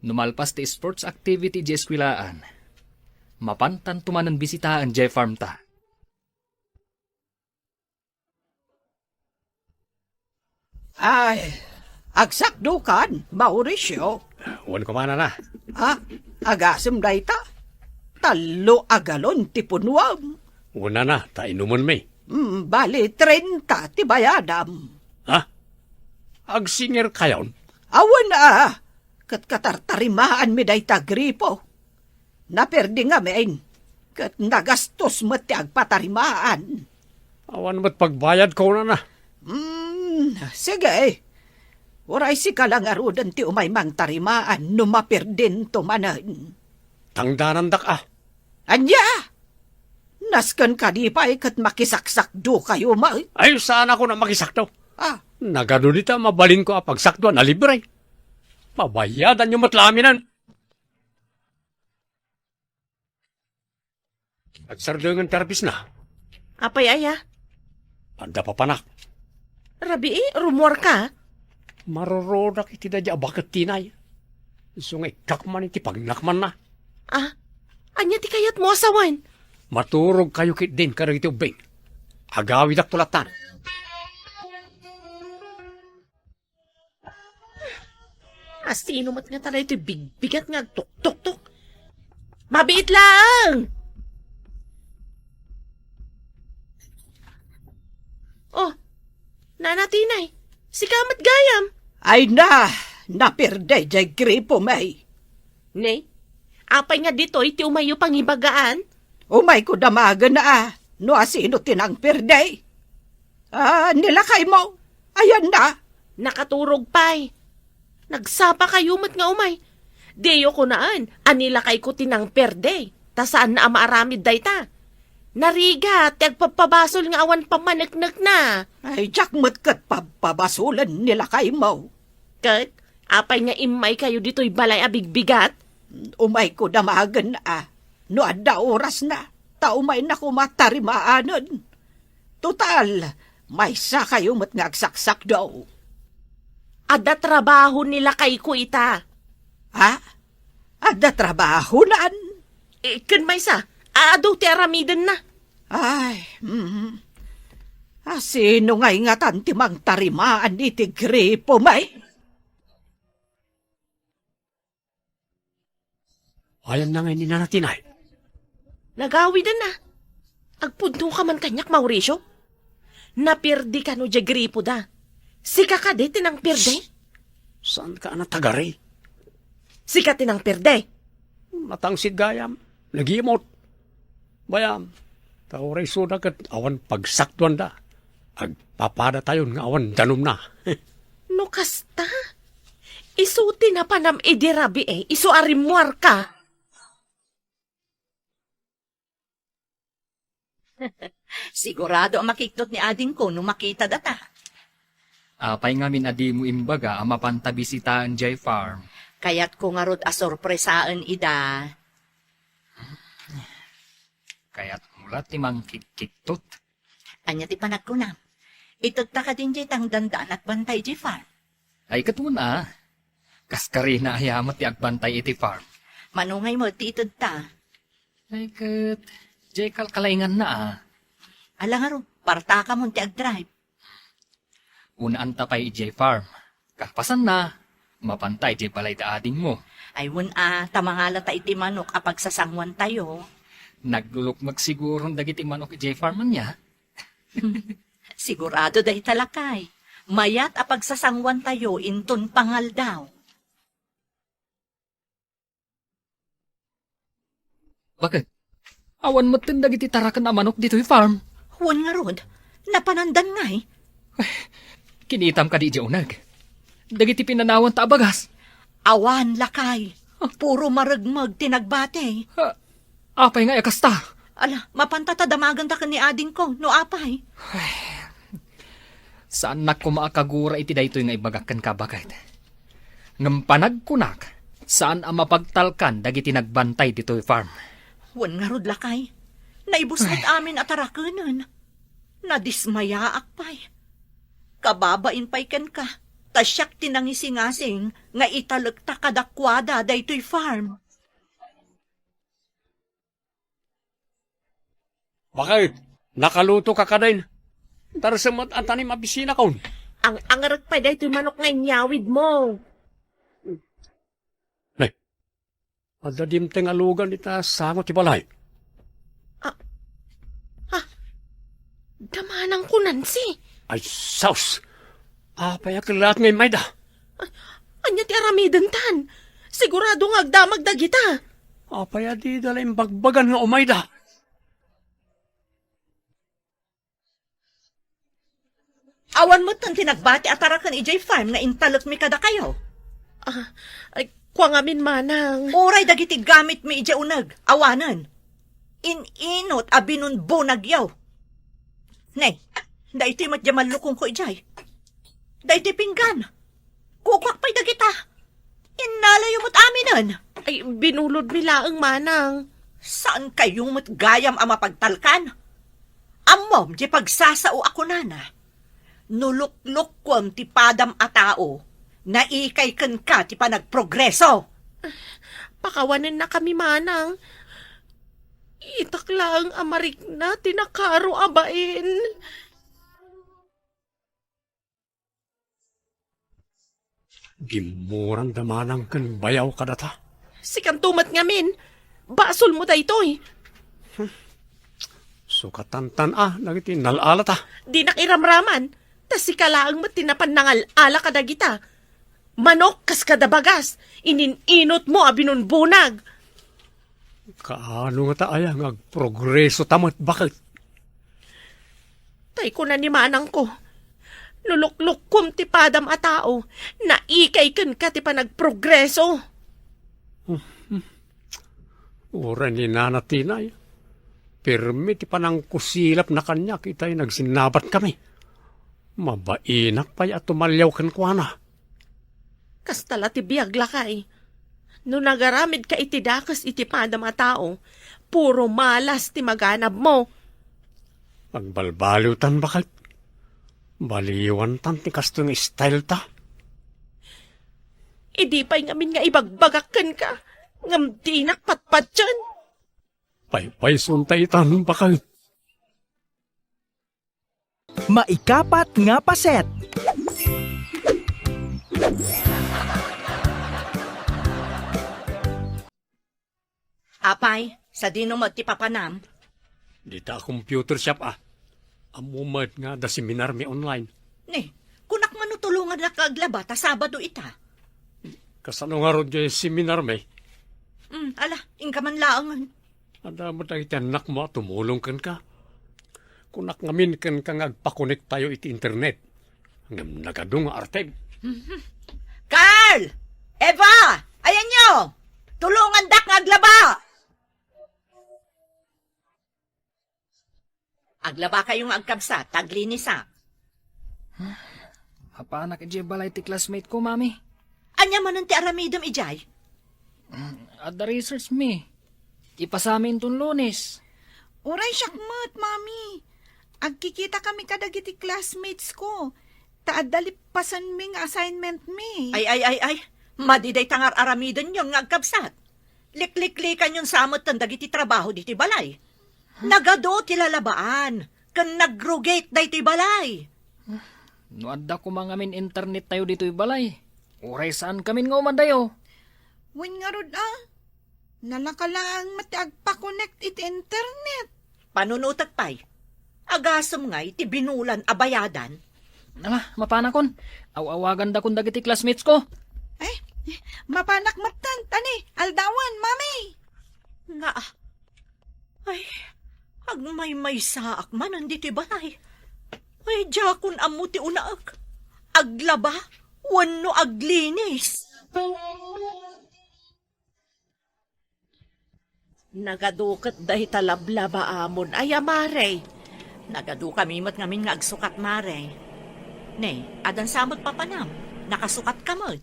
Numalpas ti sports activity jay eskwelaan. Mapantan tumanan bisitaan jay farm ta. Ay, agsakdo kan, Mauricio. Wan ko mana na. Agasem dayta. Talo agalon ti punwam. Una na, ta inuman may. Bali 30 ti bayadam. Ha? Agsinger kayon? Awan kat katartarimaan mi dayta gripo. Naperdi nga main. Kat nagastos mo ti agpatarimaan. Awan mo't pagbayad ko na na. Sige. Waray si kalang arudan ti umay mang tarimaan no maperdin tumanan. Tangdanan dak ah. Anya! Naskan ka di pa kat makisaksakdo kayo ma. Ay, saan ako na makisakto? Ah, Nagadunita mabalin ko pagsakdo na libre. Pabayadan yung matlaminan. Agsardungan terapis na. Apay aya? Anda pa panak. Rabi rumor ka? Marorodak iti da bakit tinay. Sungay kakman iti pagnakman na. Anya ti kayat mo asawan? Maturog kayo kit din karang iti ubing. Agawid ak tulatan. Asino mat nga talay ito bigbigat nga tuk-tuk-tuk. Mabiit lang! Oh, nanatinay. Si kamat gayam. ay naperde jay gripo may. Ne, apay nga dito iti umayo pangibagaan. Umay ko damagan na no asino tinang perde. Nilakay mo. Ayan na. Nakaturog pa'y. Nagsapa kayo mat nga umay. Deyo ko naan, anila kay ko tinang perde. Ta saan na maaramid dayta. Nariga, tagpapabasol nga awan pamanagnak na. Ay, jakmat kat pabasulan nilakay mo. Kat, apay nga imay kayo dito'y balay abigbigat. Umay ko damagan na. No adda oras na. Taumay na ko matarimaanan. Total, may sa kayo mat ngagsaksak daw. Ada trabaho nila kay ko ita. Adda trabaho naan. Kan may sa, aadaw ti aramidan na. Ay, sino nga'y nga tantimang tarimaan ni Tigripo, may? Ayan na ngayon na natin ay. Nagawidan na. Agpunto ka man kanyak, Mauricio. Napirdi ka no Gripo da. Sika ka di tinang pirde. Saan ka na tagari? Sika tinang pirde. Matangsid gayam. Nagimot. Bayam. Tauray sudagat awan pagsaktuan da. Agpapada tayo nga awan danom na. No kasta. Isuti na panam idirabi isu arimuar ka. Sigurado ang makiktot ni ading ko nung makita data. Apay nga min adi mo imbaga ang mapantabisitaan jay farm. Kaya't ko nga rod asorpresaan ida. Kaya't mulat ti mang kikiktot. Anya ti panag ko na. Itagta ka din jay tang dandaan at bantay jay farm. Ay katuna, kaskari na ayamat ti agbantay iti farm. Manungay mo ti itagta. Ay kat, jay kalkalaingan na Alang nga ro, parta ka mo ti ag-drive. Unaan tapay ijay farm. Kalpasan na, mapantay jay balay daading mo. Ay tamangala ta iti manok apag sasangwan tayo. Naglulukmag siguro dagiti manok ijay farm man niya. Sigurado dahi talakay. Mayat apagsasangwan tayo inton pangal daw. Bakit? Awan mo tindag iti tarakan na manok dito'y farm. Huwag nga rod, napanandan nga eh. Kinitam ka di unag. Dagiti pinanawan ta abagas. Awan lakay, puro maragmag tinagbate. Apay nga ekasta. Ala, mapantatadamagan ta ka ni ading ko, no apay. Saan na ko maakagura iti daytoy nga ibagakan ka bakit? Ngampanag kunak, saan ang mapagtalkan dagiti nagbantay dito'y farm? Huwag nga rod lakay, naibuslit amin at arakanan. Nadismayaak pay. Kababain pay ken ka, tasyak tinangisingasing nga italagta kadakwada daytoy farm. Bakit? Nakaluto ka ka din. Darasamat ang tanim abisina kaun. Ang angarak pa dahito manok nga inyawid mo. Adadim tengalugan ita sangot ti balay. Damanang ko, Nancy. Ay, saus! Apay akilat ngay mayda. Anya ti aramidan tan. Sigurado nga agdamag dagita. Apay adi dala bagbagan nga umayda. Awan mo't ang tinagbati at arakan ijay farm nga intalok mi kada kayo. Ay, kwa ngamin manang. Uray dagiti gamit mi ijay unag, awanan. Ininot abinun bunagyaw. Nay, daiti matyaman lukong ko ijay. Daiti pinggan. Kukwak pa'y dagita. Inalayo mo't aminan. Ay, binulod mi laang manang. Saan kayong mo't gayam ang mapagtalkan? Amom, di pagsasao ako nana. Nuluk-luk ko ang tipadam a tao. Naikay kan ka ti pa nagprogreso. Pakawanin na kami manang. Itak lang amarik na tinakaro abain. Gimurang damanang kan bayaw ka data. Sikan tumat ngamin. Basol mo daytoy. Sukatantan nagiti nalalata. Di nakiramraman. Tas si kalaang matinapan nangal ala kadagita. Manok kas kadabagas. Ininot mo abinun bunag. Kaano nga taaya nga progreso tamat bakit? Tay ko na ni manang ko. Luluk-luk kum ti padam a tao. Naikay kan ka ti pa nagprogreso. Ura ni nanatinay. Pirmi ti panang kusilap na kanya kita'y nagsinabat kami. Mabainak pa'y at tumalyaw kan kuana. Kastala ti biyag lakay. No nagaramid ka iti dakas iti padam a tao, puro malas ti maganab mo. Pagbalbaliw tan bakit? Baliwan tan ti kastong style ta. Idi pa'y ngamin nga ibagbagakan ka. Ngam di nakpatpat dyan. Pay suntay tan bakit? Maikapat nga paset. Apay, sa dino mo ti papanam. Di ta computer shop Amumad nga da seminar mi online. Ni, kunak manutulungan na kaaglaba ta Sabado ita. Kasano nga ron dyan seminar may? Ala, ingkaman laangan. Ada mo tayo anak mo tumulong kan ka. Kunak ngamin kan ka ngagpakonek tayo iti internet. Ngam nagadong arteg. Carl! Eva! Ayan nyo! Tulungan dak ngaglaba! Aglaba kayong agkabsa, taglinisa. Hapanak iti balay ti classmate ko, mami. Anya man ti aramidam ijay? At the research me. Ipasamin tun Lunes. Uray syakmat, mami. Agkikita kami kadagiti classmates ko. Taadalipasan ming assignment mi. Ay. Madiday tangar aramidan yun nga agkabsat. Likliklikan yun samot tan dagiti trabaho diti balay. Nagado ti lalabaan. Kan nagrugate day ti balay. No adda ko mangamin internet tayo dito'y balay. Uray saan kami nga umadayo. Wen nga rod nalakalang mati agpa-connect iti internet. Panunutat pa'y. Agasam nga iti binulan abayadan. Ala, mapanakon. Awawagan da kun dagiti classmates ko. Ay, mapanak matan, tani, aldawan, mami. Nga, ay, agmay-may saak man, anditi balay. Ay, jakon amo ti unaag. Aglaba, wano aglinis. Nagadukat dahi talablaba amon, ay amare. Nagadu kami mat ngamin nga agsukat mare. Ne, adan samot papanam, nakasukat ka mo.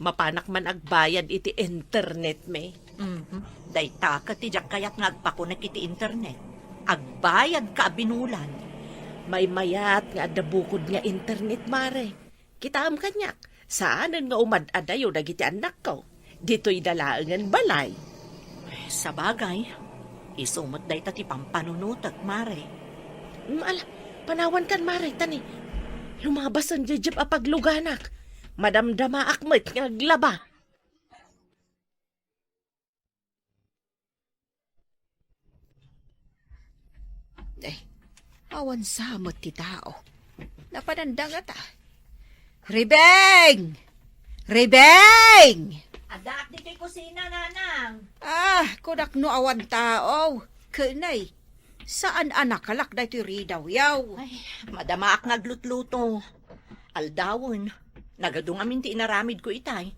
Mapanak man agbayad iti internet me. Day taka ti jak kayat nga agpakunak iti internet. Agbayad ka binulan. May mayat nga adabukod nga internet mare. Kitaam kanyak, saanan nga umad-adayo dagiti anak ko. Dito'y dalaangan balay. Sa bagay, isumot day ta ti pampanunutak mare. Ala, panawan kan mare tani. Lumabas ang jejep apagluganak. Madamdama akmet nga glaba. Awan samot ti tao. Napanandang ata. Ribeng! Ribeng! Adak di kay kusina, nanang. Ah, kunak no awan tao. Kunay, saan anak kalak da ito ridaw yaw? Ay, madamaak nga glutluto. Aldawon, nagadong amin ti inaramid ko itay.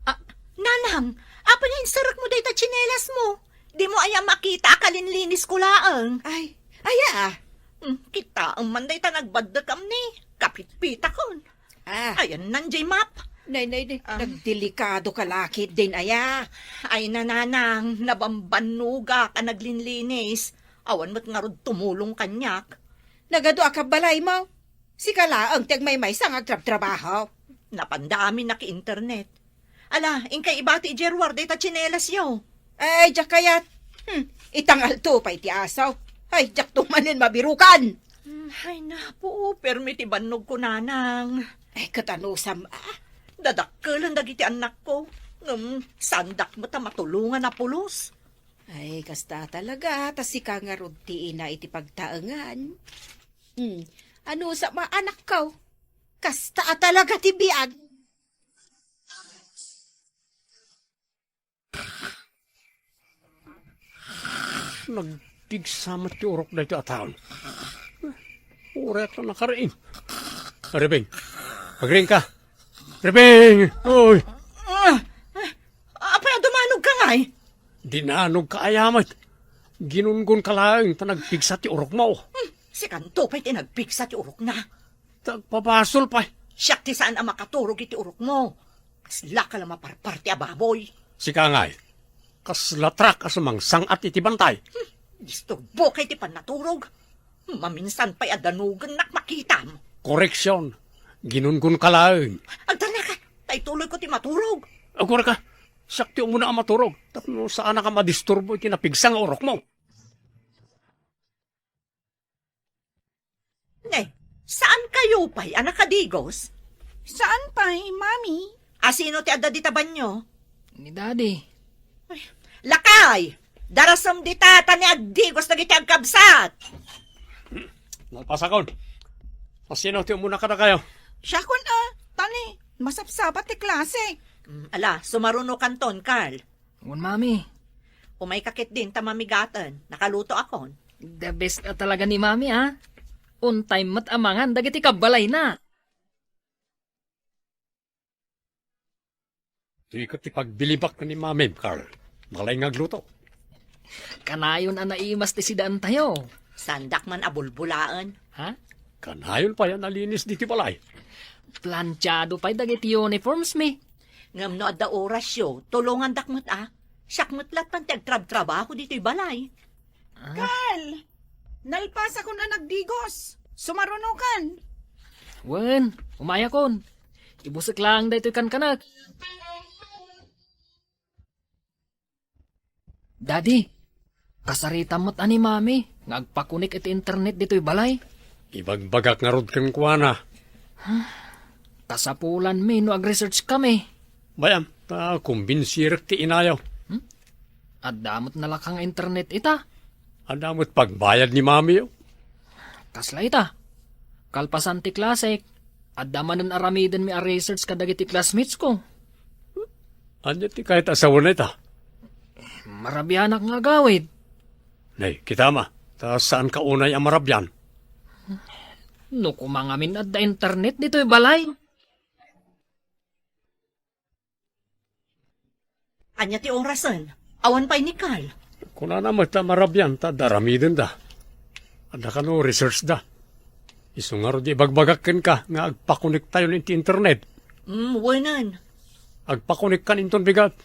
Ah, nanang, apa niya insarak mo dahil tsinelas mo? Di mo aya makita kalinlinis ko laang. Ay, aya. Kita ang manday ta nagbadda kam ni. Kapit-pita kon. Ah, Ayan nandiyan map. nay, nagdelikado ka lakit din aya. Ay nananang, nabambanuga ka naglinlinis. Awan mo't nga rod tumulong kanyak. Nagado ka balay mo. Si kalaang teg may sang agtrab-trabaho. Napandami na ki-internet. Ala, ingkay ibati Gerward ay ta tsinelas yaw. Ay, jak kayat. Itangal to pa iti asaw. Ay, jak tumanin mabirukan. Ay napo, permiti banog ko nanang. Ay, katanusam Dadakkelan dagiti anak ko. Sandak mo ta matulungan na pulos. Ay, kasta talaga. Tas ika nga rudtiin na iti pagtaangan. Ano sa mga anak ko? Kasta talaga ti biag. Nagtigsamat ti urok na ito ataon. Uret na nakarain. Rebeng, magring ka. Rebeng! Oy! Apay, dumanog ka nga eh. Dinanog ka ayamat. Ginungun ka lang ta nagpigsa ti urok mo. Si Kanto pa'y tinagpiksa ti urok na. Tagpabasol pa. Siyak ti saan ang makaturog iti urok mo. Kasla ka lang maparparti ababoy. Si Kangay, kaslatrak asamang sangat iti bantay. Disturbo kay ti panaturog. Maminsan pa'y adanugan nak makitam. Koreksyon. Ginungun ka lang. Agdala ka, tay tuloy ko ti maturog. Agura ka, sakti mo na ang maturog. Tapno saan ka madisturbo iti napigsang urok mo. Ne, saan kayo pa'y anak kadigos? Saan pa, mami? Asino ti adda ditaban nyo? Ni Daddy. Lakay! Darasam di tata ni agdigos na giti agkabsat! Nalpasakon. Masino ti muna ka na kayo. Siya kun tani, masapsapat ti klase. Ala, sumaruno kanton, Carl. Ngun, Mami. Umay kakit din tamamigatan. Nakaluto akon. The best na talaga ni Mami, ha? On time mat amangan, dagiti kabalay na. Di ka ti pagbilibak na ni Mami, Carl. Malay nga gluto. Kanayon ang naimas ti sidaan tayo. Sandak man abulbulaan. Ha? Kanayon pa yan nalinis di ti balay. Planchado pa'y dagiti uniforms mi. Ngam no adda oras yo, tulungan dakmat Siyak lat pan tagtrab-trabaho dito'y balay. Carl, nalpas ako na nagdigos. Sumarunukan. Wen, umaya kon. Ibusik lang daytoy kankanak. Daddy, kasarita mo't ani Mami. Ngagpakunik iti internet dito'y balay. Ibagbagak nga rod kang kuwana. Kasapulan mi no ag-research kami. Bayam, ta kumbinsirik ti inayaw. At damot na lakang internet ita. Adamot pagbayad ni Mami. Kasla ita. Kalpasan ti klasik. At damanan aramiden mi a research kadagiti classmates ko. Anya ti kahit asawa na ita. Marabianak nga gawid. Nay, kita ma. Ta saan ka unay ang marabyan? No kumangamin at da internet dito'y balay. Anya ti orasan? Awan pa'y ni Carl. Kuna na ta marabyan, ta daramiden da. Ada ka no research da. Isungar di bagbagakin ka nga agpakunik tayo ng internet. Wanan. Agpakunik ka ninton bigat.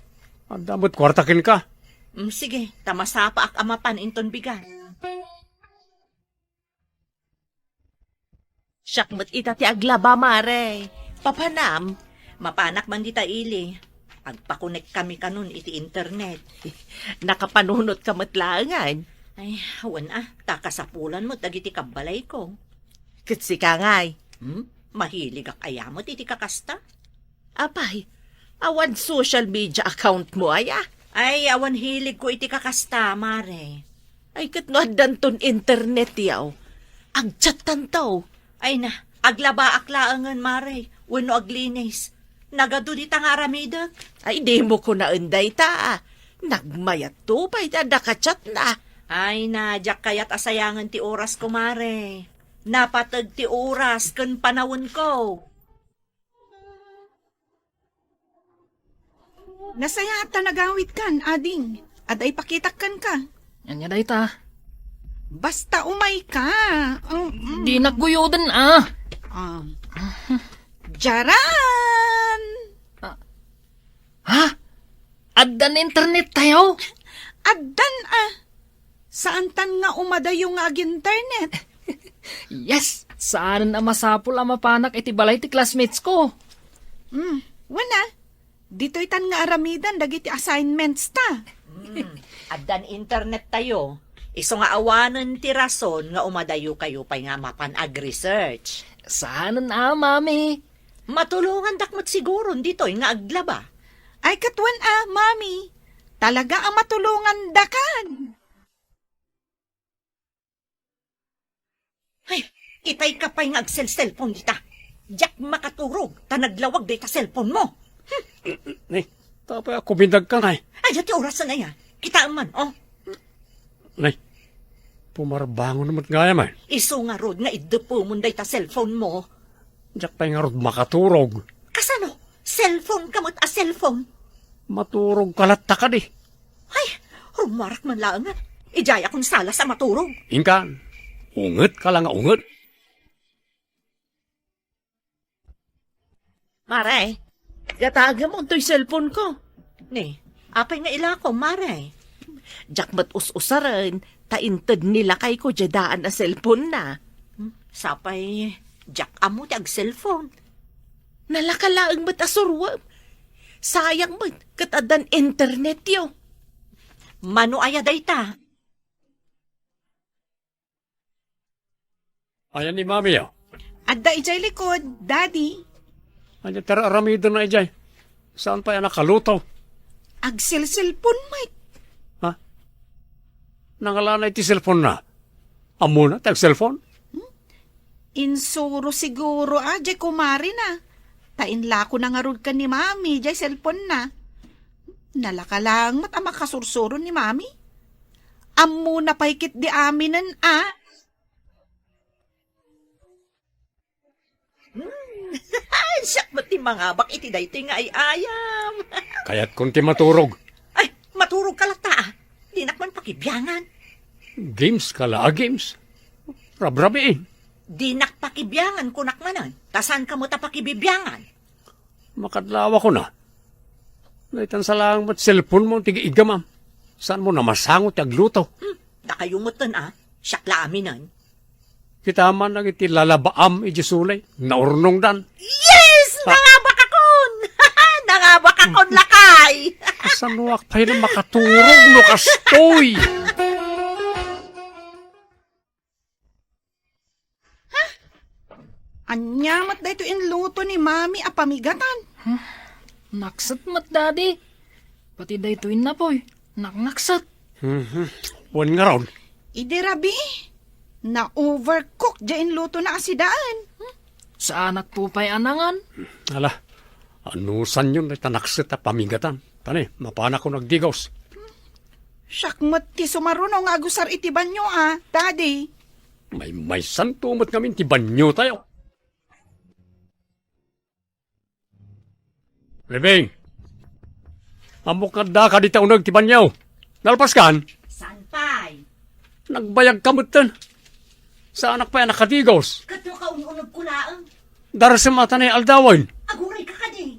Ang damot kwartakin ka. Sige, tamasapa ak amapan inton bigat. Syakmat ita ti aglaba, mare. Papanam, mapanak man di ta ili. Agpakunik kami kanun iti internet. Nakapanunot ka matlangan. Ay, awan takasapulan mo dagiti kabalay ko. Kitsi ka ngay. Mahilig ak ayamot iti kakasta. Apay, awan social media account mo Ay, awan hilig ko iti kakasta, mare. Ay, katnoadan ton internet yaw. Agchatan taw. Ay na, aglaba aklaangan, mare. Wano aglinis. Nagado di tang aramidag. Ay, di mo ko na unday ta. Nagmayat to, pa'y nakachat na. Ay na, jak kayat asayangan ti oras ko, mare. Napatag ti oras kan panawon ko. Nasaya ta nagawit kan, ading. At ay pakitakkan ka. Anya dayta. Basta umay ka. Di nagguyodan Jaran! Ha? Addan internet tayo? Addan Saan tan nga umadayo nga ag-internet? Yes! Saan na masapul ang mapanak iti balay ti classmates ko? Wana. Dito'y tan nga aramidan dagiti assignments ta. Addan internet tayo. Iso nga awanan ti rason nga umadayo kayo pa'y nga mapan ag-research. Saan mami? Matulungan dakmat siguro dito'y nga aglaba. Ay katwan mami. Talaga ang matulungan dakan. Ay, itay ka pa'y nga ag-cellphone dita. Jack makaturog, naglawag day ta cellphone mo. Nay, tapay ako bindag ka, nay. Ay, dati oras na yan. Kitaan man, Nay, pumarbangon naman nga yaman. Iso nga rod nga idupo mo day ta cellphone mo. Diyak pa nga rod makaturog. Kasano? Cellphone kamot cellphone? Maturog kalat ka di. Ay, rumarak man lang nga. Ijaya kong sala sa maturog. Inkan, unget ka lang nga unget. Mare, gataga mo to'y cellphone ko. Ni, apay nga ila ko, mare. Jak mat us-usaran, tainted nila kay ko jadaan na cellphone na. Sapay, Jack amo ti ag-cellphone. Nalakalaang mat asurwam. Sayang mat, katadan internet yo. Mano aya dayta? Ayan ni mami yaw. Adda ijay likod, daddy. Ayan tara aramido na ijay. Saan pa yan nakalutaw? Ag-cellphone, Mike. Ha? Nangalanay ti cellphone na. Amo na, tag cellphone? Insuro siguro, jay kumari na. Tainla ko na nga rod ka ni mami, jay cellphone na. Nalaka lang mat ama kasursuro ni mami. Amo na paikit di aminan, Siyak ba't ti mga bak iti dayti nga ay ayam. Kaya't kunti maturog. Ay, maturog ka lata Di nakman pakibyangan. Games kala, games. Rabrabiin. Di nakpakibyangan ko nakmanan. Tasan ka mo ta pakibibyangan? Makadlawa ko na. Naitan sa lang mat cellphone mo, tiga igamam. Saan mo namasangot agluto? Nakayumutan siyak la aminan. Kita man nang iti lalabaam ijisulay. Naurnong dan. Yes! Nangabak akon! Nangabak akon lakay! Kasanuak pa yun makaturog no kastoy. Anyamat da ito inluto ni mami apamigatan. Naksat mat, daddy. Pati daytoy na poy. Naknaksat. Wan nga raon. Ide rabi. Na-overcook dyan luto na asidaan. Sa anak po pa'y anangan. Ala, anusan yun ay tanaksit at pamingatan. Tani, mapana ko nagdigos. Syakmat ti sumarunong nga agusar itiban nyo daddy. May santumot kami ti banyo tayo. Bebeng, amok da ka di taunag ti banyaw. Nalpas kan? San pay? Nagbayag kamutan. Sa anak pa yan nakadigos. Kato ka ununag kulaang. Darasam mata na aldawan. Aguray ka ka di.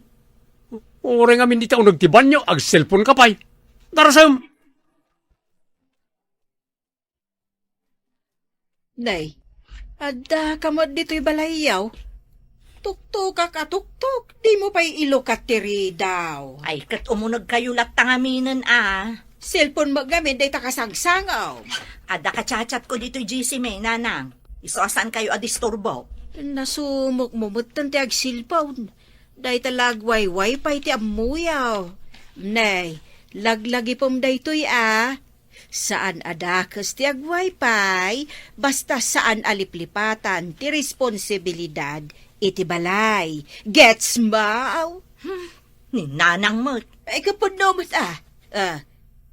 Uri nga min di taunag ti banyo, ag cellphone ka pa'y. Darasam. Day, adda ka mo dito'y balayaw. Tuktok ka katuktok, di mo pa'y ilukat tiri daw. Ay, kat umunag kayo latangaminan Cellphone mo gamit, day takasagsangaw. Ada ka chat ko dito'y GC may nanang. Isoasan kayo adisturbo. Nasumok mo mutan ti ag cellphone. Day talagway-way pa'y ti amuyaw. Nay, laglagi pom daytoy Saan adakas ti ag wifi, basta saan aliplipatan ti responsibilidad iti balay. Gets mo? Ni nanang mo. Ay kapod nomot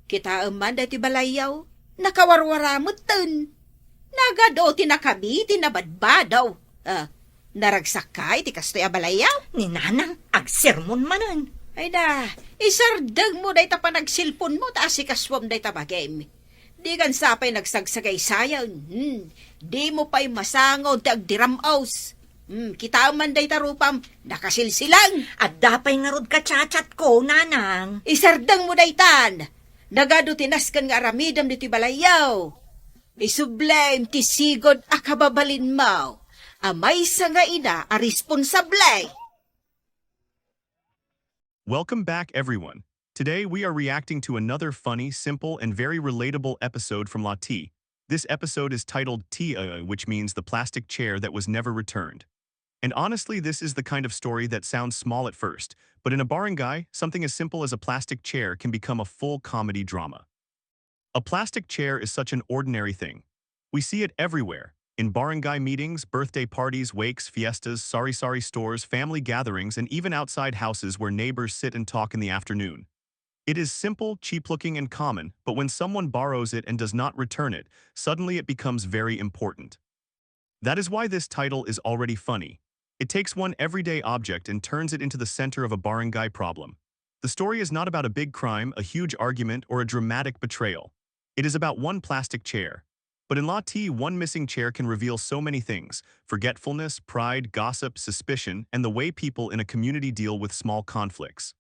kita man dati balayaw, nakawarwaramot ten. Nagado ti nakabi, ti nabadbadaw. Naragsak ka, iti kastoy abalayaw. Ni nanang, agsermon manan. Ay da, isardang mo day ta pa nagsilpon mo, taas ikaswam day ta bagay. Di kan sapay nagsagsagay sayon. Di mo pa'y masangod ti agdiramaos. Kita man day ta rupam, nakasilsilang. At dapay nga rod ka chat ko, nanang. Isardang mo day tan. Nagado tinaskan nga aramidam diti balayaw. Isublem ti sigod akababalin mo. Amay sa nga ina a responsable. Welcome back, everyone. Today, we are reacting to another funny, simple, and very relatable episode from La T. This episode is titled T, which means the plastic chair that was never returned. And honestly, this is the kind of story that sounds small at first, but in a barangay, something as simple as a plastic chair can become a full comedy drama. A plastic chair is such an ordinary thing. We see it everywhere. In barangay meetings, birthday parties, wakes, fiestas, sari-sari stores, family gatherings, and even outside houses where neighbors sit and talk in the afternoon. It is simple, cheap-looking, and common, but when someone borrows it and does not return it, suddenly it becomes very important. That is why this title is already funny. It takes one everyday object and turns it into the center of a barangay problem. The story is not about a big crime, a huge argument, or a dramatic betrayal. It is about one plastic chair. But in La T, one missing chair can reveal so many things: forgetfulness, pride, gossip, suspicion, and the way people in a community deal with small conflicts.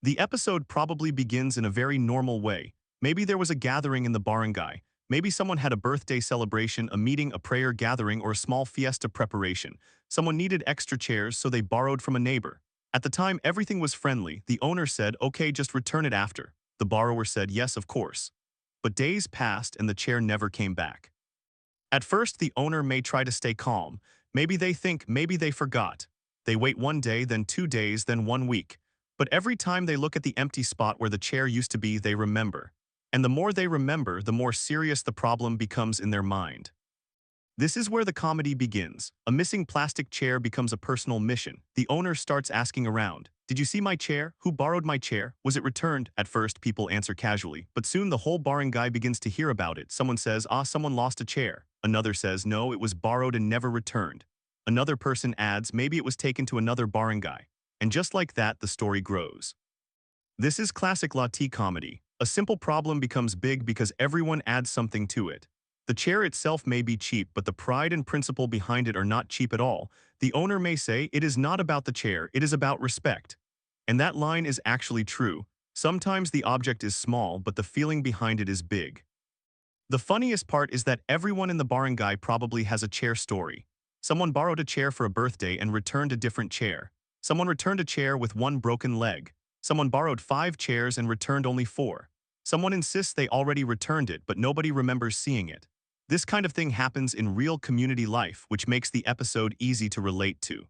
The episode probably begins in a very normal way. Maybe there was a gathering in the barangay. Maybe someone had a birthday celebration, a meeting, a prayer gathering, or a small fiesta preparation. Someone needed extra chairs, so they borrowed from a neighbor. At the time, everything was friendly. The owner said, "Okay, just return it after." The borrower said, "Yes, of course." But days passed and the chair never came back. At first, the owner may try to stay calm. Maybe they think, maybe they forgot. They wait 1 day, then 2 days, then 1 week. But every time they look at the empty spot where the chair used to be, they remember. And the more they remember, the more serious the problem becomes in their mind. This is where the comedy begins. A missing plastic chair becomes a personal mission. The owner starts asking around, "Did you see my chair? Who borrowed my chair? Was it returned?" At first, people answer casually, but soon the whole barangay begins to hear about it. Someone says, someone lost a chair. Another says, "No, it was borrowed and never returned." Another person adds, "Maybe it was taken to another barangay." And just like that, the story grows. This is classic La T comedy. A simple problem becomes big because everyone adds something to it. The chair itself may be cheap, but the pride and principle behind it are not cheap at all. The owner may say, "It is not about the chair, it is about respect." And that line is actually true. Sometimes the object is small, but the feeling behind it is big. The funniest part is that everyone in the barangay probably has a chair story. Someone borrowed a chair for a birthday and returned a different chair. Someone returned a chair with 1 broken leg. Someone borrowed 5 chairs and returned only 4. Someone insists they already returned it, but nobody remembers seeing it. This kind of thing happens in real community life, which makes the episode easy to relate to.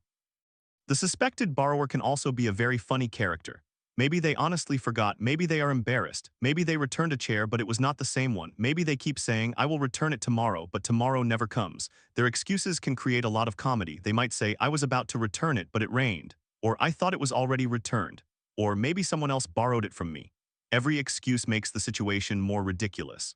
The suspected borrower can also be a very funny character. Maybe they honestly forgot. Maybe they are embarrassed. Maybe they returned a chair, but it was not the same one. Maybe they keep saying, I will return it tomorrow, but tomorrow never comes. Their excuses can create a lot of comedy. They might say, I was about to return it, but it rained. Or I thought it was already returned. Or maybe someone else borrowed it from me. Every excuse makes the situation more ridiculous.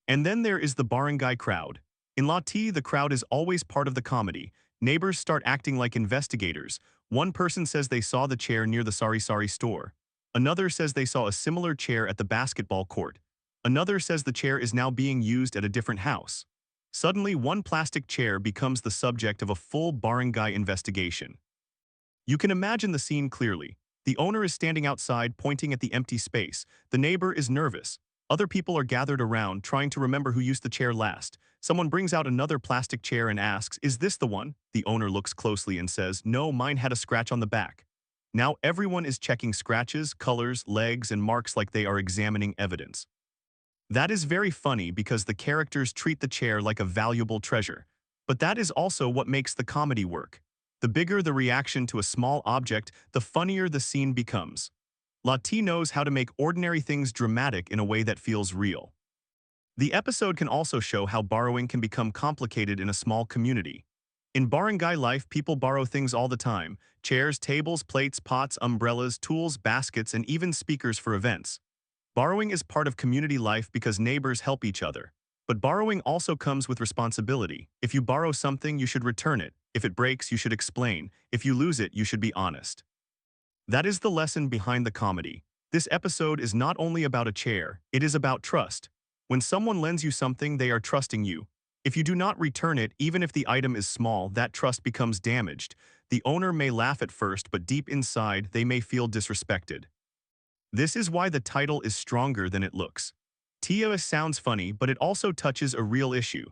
And then there is the barangay crowd. In Lati, the crowd is always part of the comedy. Neighbors start acting like investigators. One person says they saw the chair near the sari-sari store. Another says they saw a similar chair at the basketball court. Another says the chair is now being used at a different house. Suddenly, one plastic chair becomes the subject of a full barangay investigation. You can imagine the scene clearly. The owner is standing outside pointing at the empty space. The neighbor is nervous. Other people are gathered around trying to remember who used the chair last. Someone brings out another plastic chair and asks, is this the one? The owner looks closely and says, no, mine had a scratch on the back. Now everyone is checking scratches, colors, legs, and marks like they are examining evidence. That is very funny because the characters treat the chair like a valuable treasure. But that is also what makes the comedy work. The bigger the reaction to a small object, the funnier the scene becomes. Lati knows how to make ordinary things dramatic in a way that feels real. The episode can also show how borrowing can become complicated in a small community. In barangay life, people borrow things all the time: chairs, tables, plates, pots, umbrellas, tools, baskets, and even speakers for events. Borrowing is part of community life because neighbors help each other. But borrowing also comes with responsibility. If you borrow something, you should return it. If it breaks, you should explain. If you lose it, you should be honest. That is the lesson behind the comedy. This episode is not only about a chair, it is about trust. When someone lends you something, they are trusting you. If you do not return it, even if the item is small, that trust becomes damaged. The owner may laugh at first, but deep inside, they may feel disrespected. This is why the title is stronger than it looks. Tia sounds funny, but it also touches a real issue.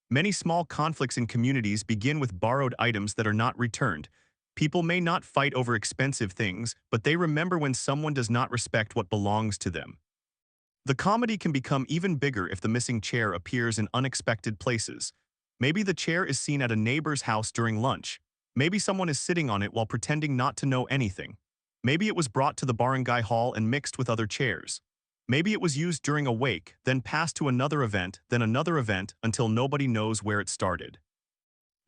Many small conflicts in communities begin with borrowed items that are not returned. People may not fight over expensive things, but they remember when someone does not respect what belongs to them. The comedy can become even bigger if the missing chair appears in unexpected places. Maybe the chair is seen at a neighbor's house during lunch. Maybe someone is sitting on it while pretending not to know anything. Maybe it was brought to the barangay hall and mixed with other chairs. Maybe it was used during a wake, then passed to another event, until nobody knows where it started.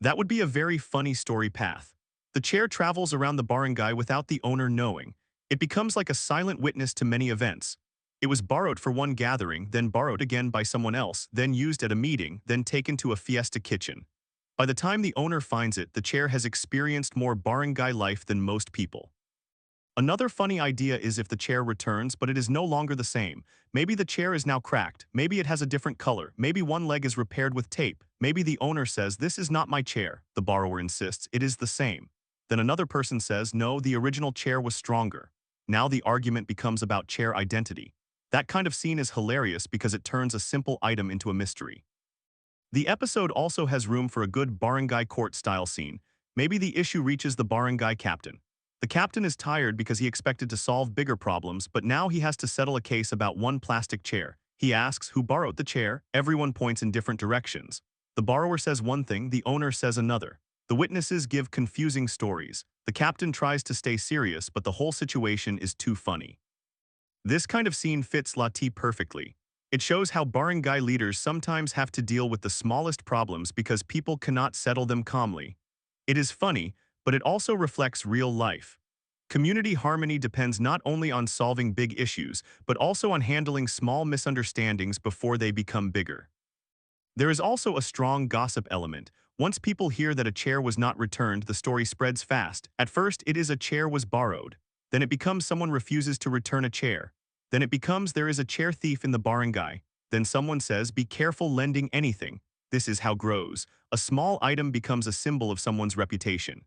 That would be a very funny story path. The chair travels around the barangay without the owner knowing. It becomes like a silent witness to many events. It was borrowed for one gathering, then borrowed again by someone else, then used at a meeting, then taken to a fiesta kitchen. By the time the owner finds it, the chair has experienced more barangay life than most people. Another funny idea is if the chair returns, but it is no longer the same. Maybe the chair is now cracked. Maybe it has a different color. Maybe one leg is repaired with tape. Maybe the owner says, this is not my chair. The borrower insists, it is the same. Then another person says, no, the original chair was stronger. Now the argument becomes about chair identity. That kind of scene is hilarious because it turns a simple item into a mystery. The episode also has room for a good barangay court-style scene. Maybe the issue reaches the barangay captain. The captain is tired because he expected to solve bigger problems, but now he has to settle a case about one plastic chair. He asks who borrowed the chair. Everyone points in different directions. The borrower says one thing, the owner says another. The witnesses give confusing stories. The captain tries to stay serious, but the whole situation is too funny. This kind of scene fits Lati perfectly. It shows how barangay leaders sometimes have to deal with the smallest problems because people cannot settle them calmly. It is funny, but it also reflects real life. Community harmony depends not only on solving big issues, but also on handling small misunderstandings before they become bigger. There is also a strong gossip element. Once people hear that a chair was not returned, the story spreads fast. At first, it is a chair was borrowed. Then it becomes someone refuses to return a chair. Then it becomes there is a chair thief in the barangay. Then someone says, be careful lending anything. This is how grows. A small item becomes a symbol of someone's reputation.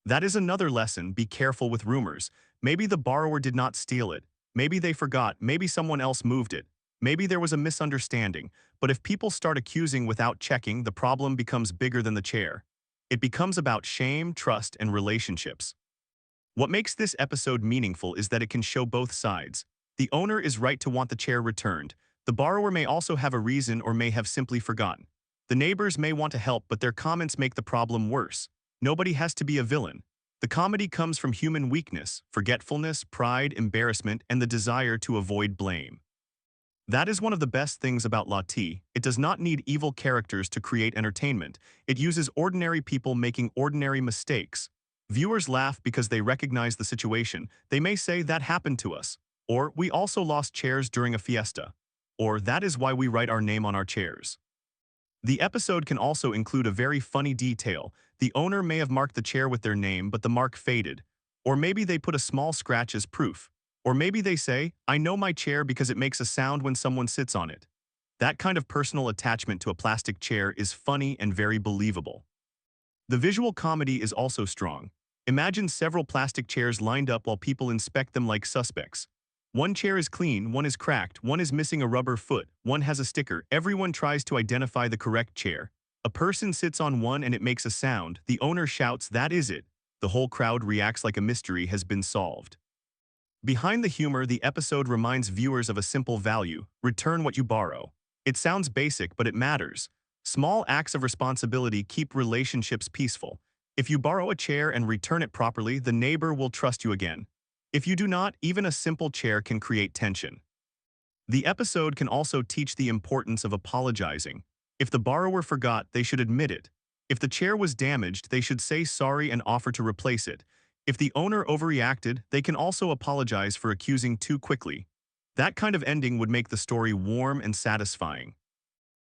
That is another lesson, be careful with rumors. Maybe the borrower did not steal it. Maybe they forgot. Maybe someone else moved it. Maybe there was a misunderstanding. But if people start accusing without checking, the problem becomes bigger than the chair. It becomes about shame, trust, and relationships. What makes this episode meaningful is that it can show both sides. The owner is right to want the chair returned. The borrower may also have a reason or may have simply forgotten. The neighbors may want to help, but their comments make the problem worse. Nobody has to be a villain. The comedy comes from human weakness, forgetfulness, pride, embarrassment, and the desire to avoid blame. That is one of the best things about Lati. It does not need evil characters to create entertainment. It uses ordinary people making ordinary mistakes. Viewers laugh because they recognize the situation. They may say, that happened to us. Or, we also lost chairs during a fiesta. Or, that is why we write our name on our chairs. The episode can also include a very funny detail. The owner may have marked the chair with their name, but the mark faded. Or maybe they put a small scratch as proof. Or maybe they say, I know my chair because it makes a sound when someone sits on it. That kind of personal attachment to a plastic chair is funny and very believable. The visual comedy is also strong. Imagine several plastic chairs lined up while people inspect them like suspects. One chair is clean, one is cracked, one is missing a rubber foot, one has a sticker. Everyone tries to identify the correct chair. A person sits on one and it makes a sound. The owner shouts, that is it. The whole crowd reacts like a mystery has been solved. Behind the humor, the episode reminds viewers of a simple value: return what you borrow. It sounds basic, but it matters. Small acts of responsibility keep relationships peaceful. If you borrow a chair and return it properly, the neighbor will trust you again. If you do not, even a simple chair can create tension. The episode can also teach the importance of apologizing. If the borrower forgot, they should admit it. If the chair was damaged, they should say sorry and offer to replace it. If the owner overreacted, they can also apologize for accusing too quickly. That kind of ending would make the story warm and satisfying.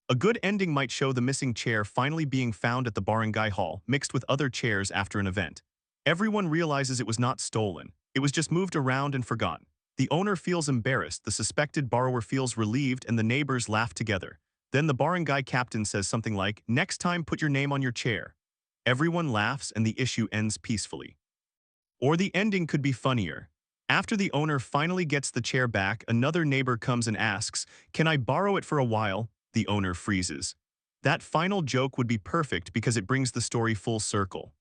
A good ending might show the missing chair finally being found at the barangay hall, mixed with other chairs after an event. Everyone realizes it was not stolen. It was just moved around and forgotten. The owner feels embarrassed, the suspected borrower feels relieved, and the neighbors laugh together. Then the barangay captain says something like, next time put your name on your chair. Everyone laughs and the issue ends peacefully. Or the ending could be funnier. After the owner finally gets the chair back, another neighbor comes and asks, can I borrow it for a while? The owner freezes. That final joke would be perfect because it brings the story full circle.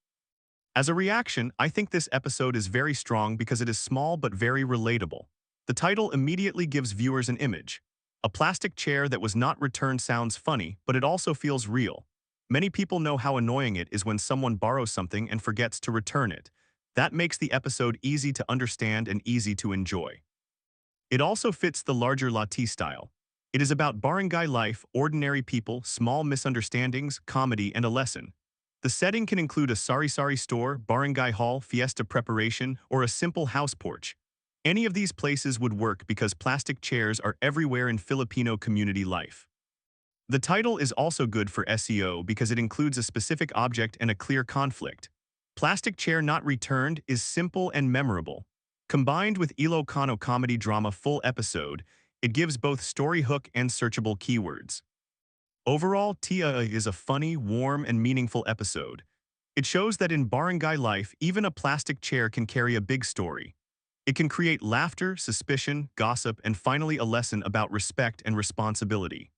As a reaction, I think this episode is very strong because it is small but very relatable. The title immediately gives viewers an image. A plastic chair that was not returned sounds funny, but it also feels real. Many people know how annoying it is when someone borrows something and forgets to return it. That makes the episode easy to understand and easy to enjoy. It also fits the larger Lati style. It is about barangay life, ordinary people, small misunderstandings, comedy, and a lesson. The setting can include a sari-sari store, barangay hall, fiesta preparation, or a simple house porch. Any of these places would work because plastic chairs are everywhere in Filipino community life. The title is also good for SEO because it includes a specific object and a clear conflict. Plastic chair not returned is simple and memorable. Combined with Ilocano comedy drama full episode, it gives both story hook and searchable keywords. Overall, Tia is a funny, warm, and meaningful episode. It shows that in barangay life, even a plastic chair can carry a big story. It can create laughter, suspicion, gossip, and finally a lesson about respect and responsibility.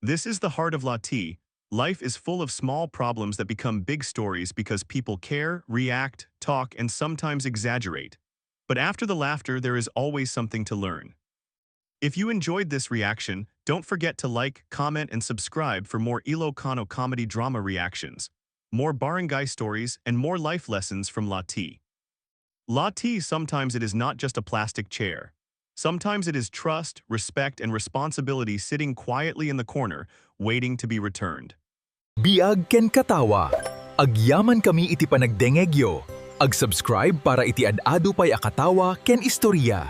This is the heart of Lati. Life is full of small problems that become big stories because people care, react, talk, and sometimes exaggerate. But after the laughter, there is always something to learn. If you enjoyed this reaction, don't forget to like, comment, and subscribe for more Ilocano comedy drama reactions, more barangay stories, and more life lessons from Lati. Lati, sometimes it is not just a plastic chair. Sometimes it is trust, respect, and responsibility sitting quietly in the corner, waiting to be returned. Biag ken katawa. Agyaman kami iti panagdengegyo. Ag-subscribe para iti ad-adu pay akatawa ken istorya.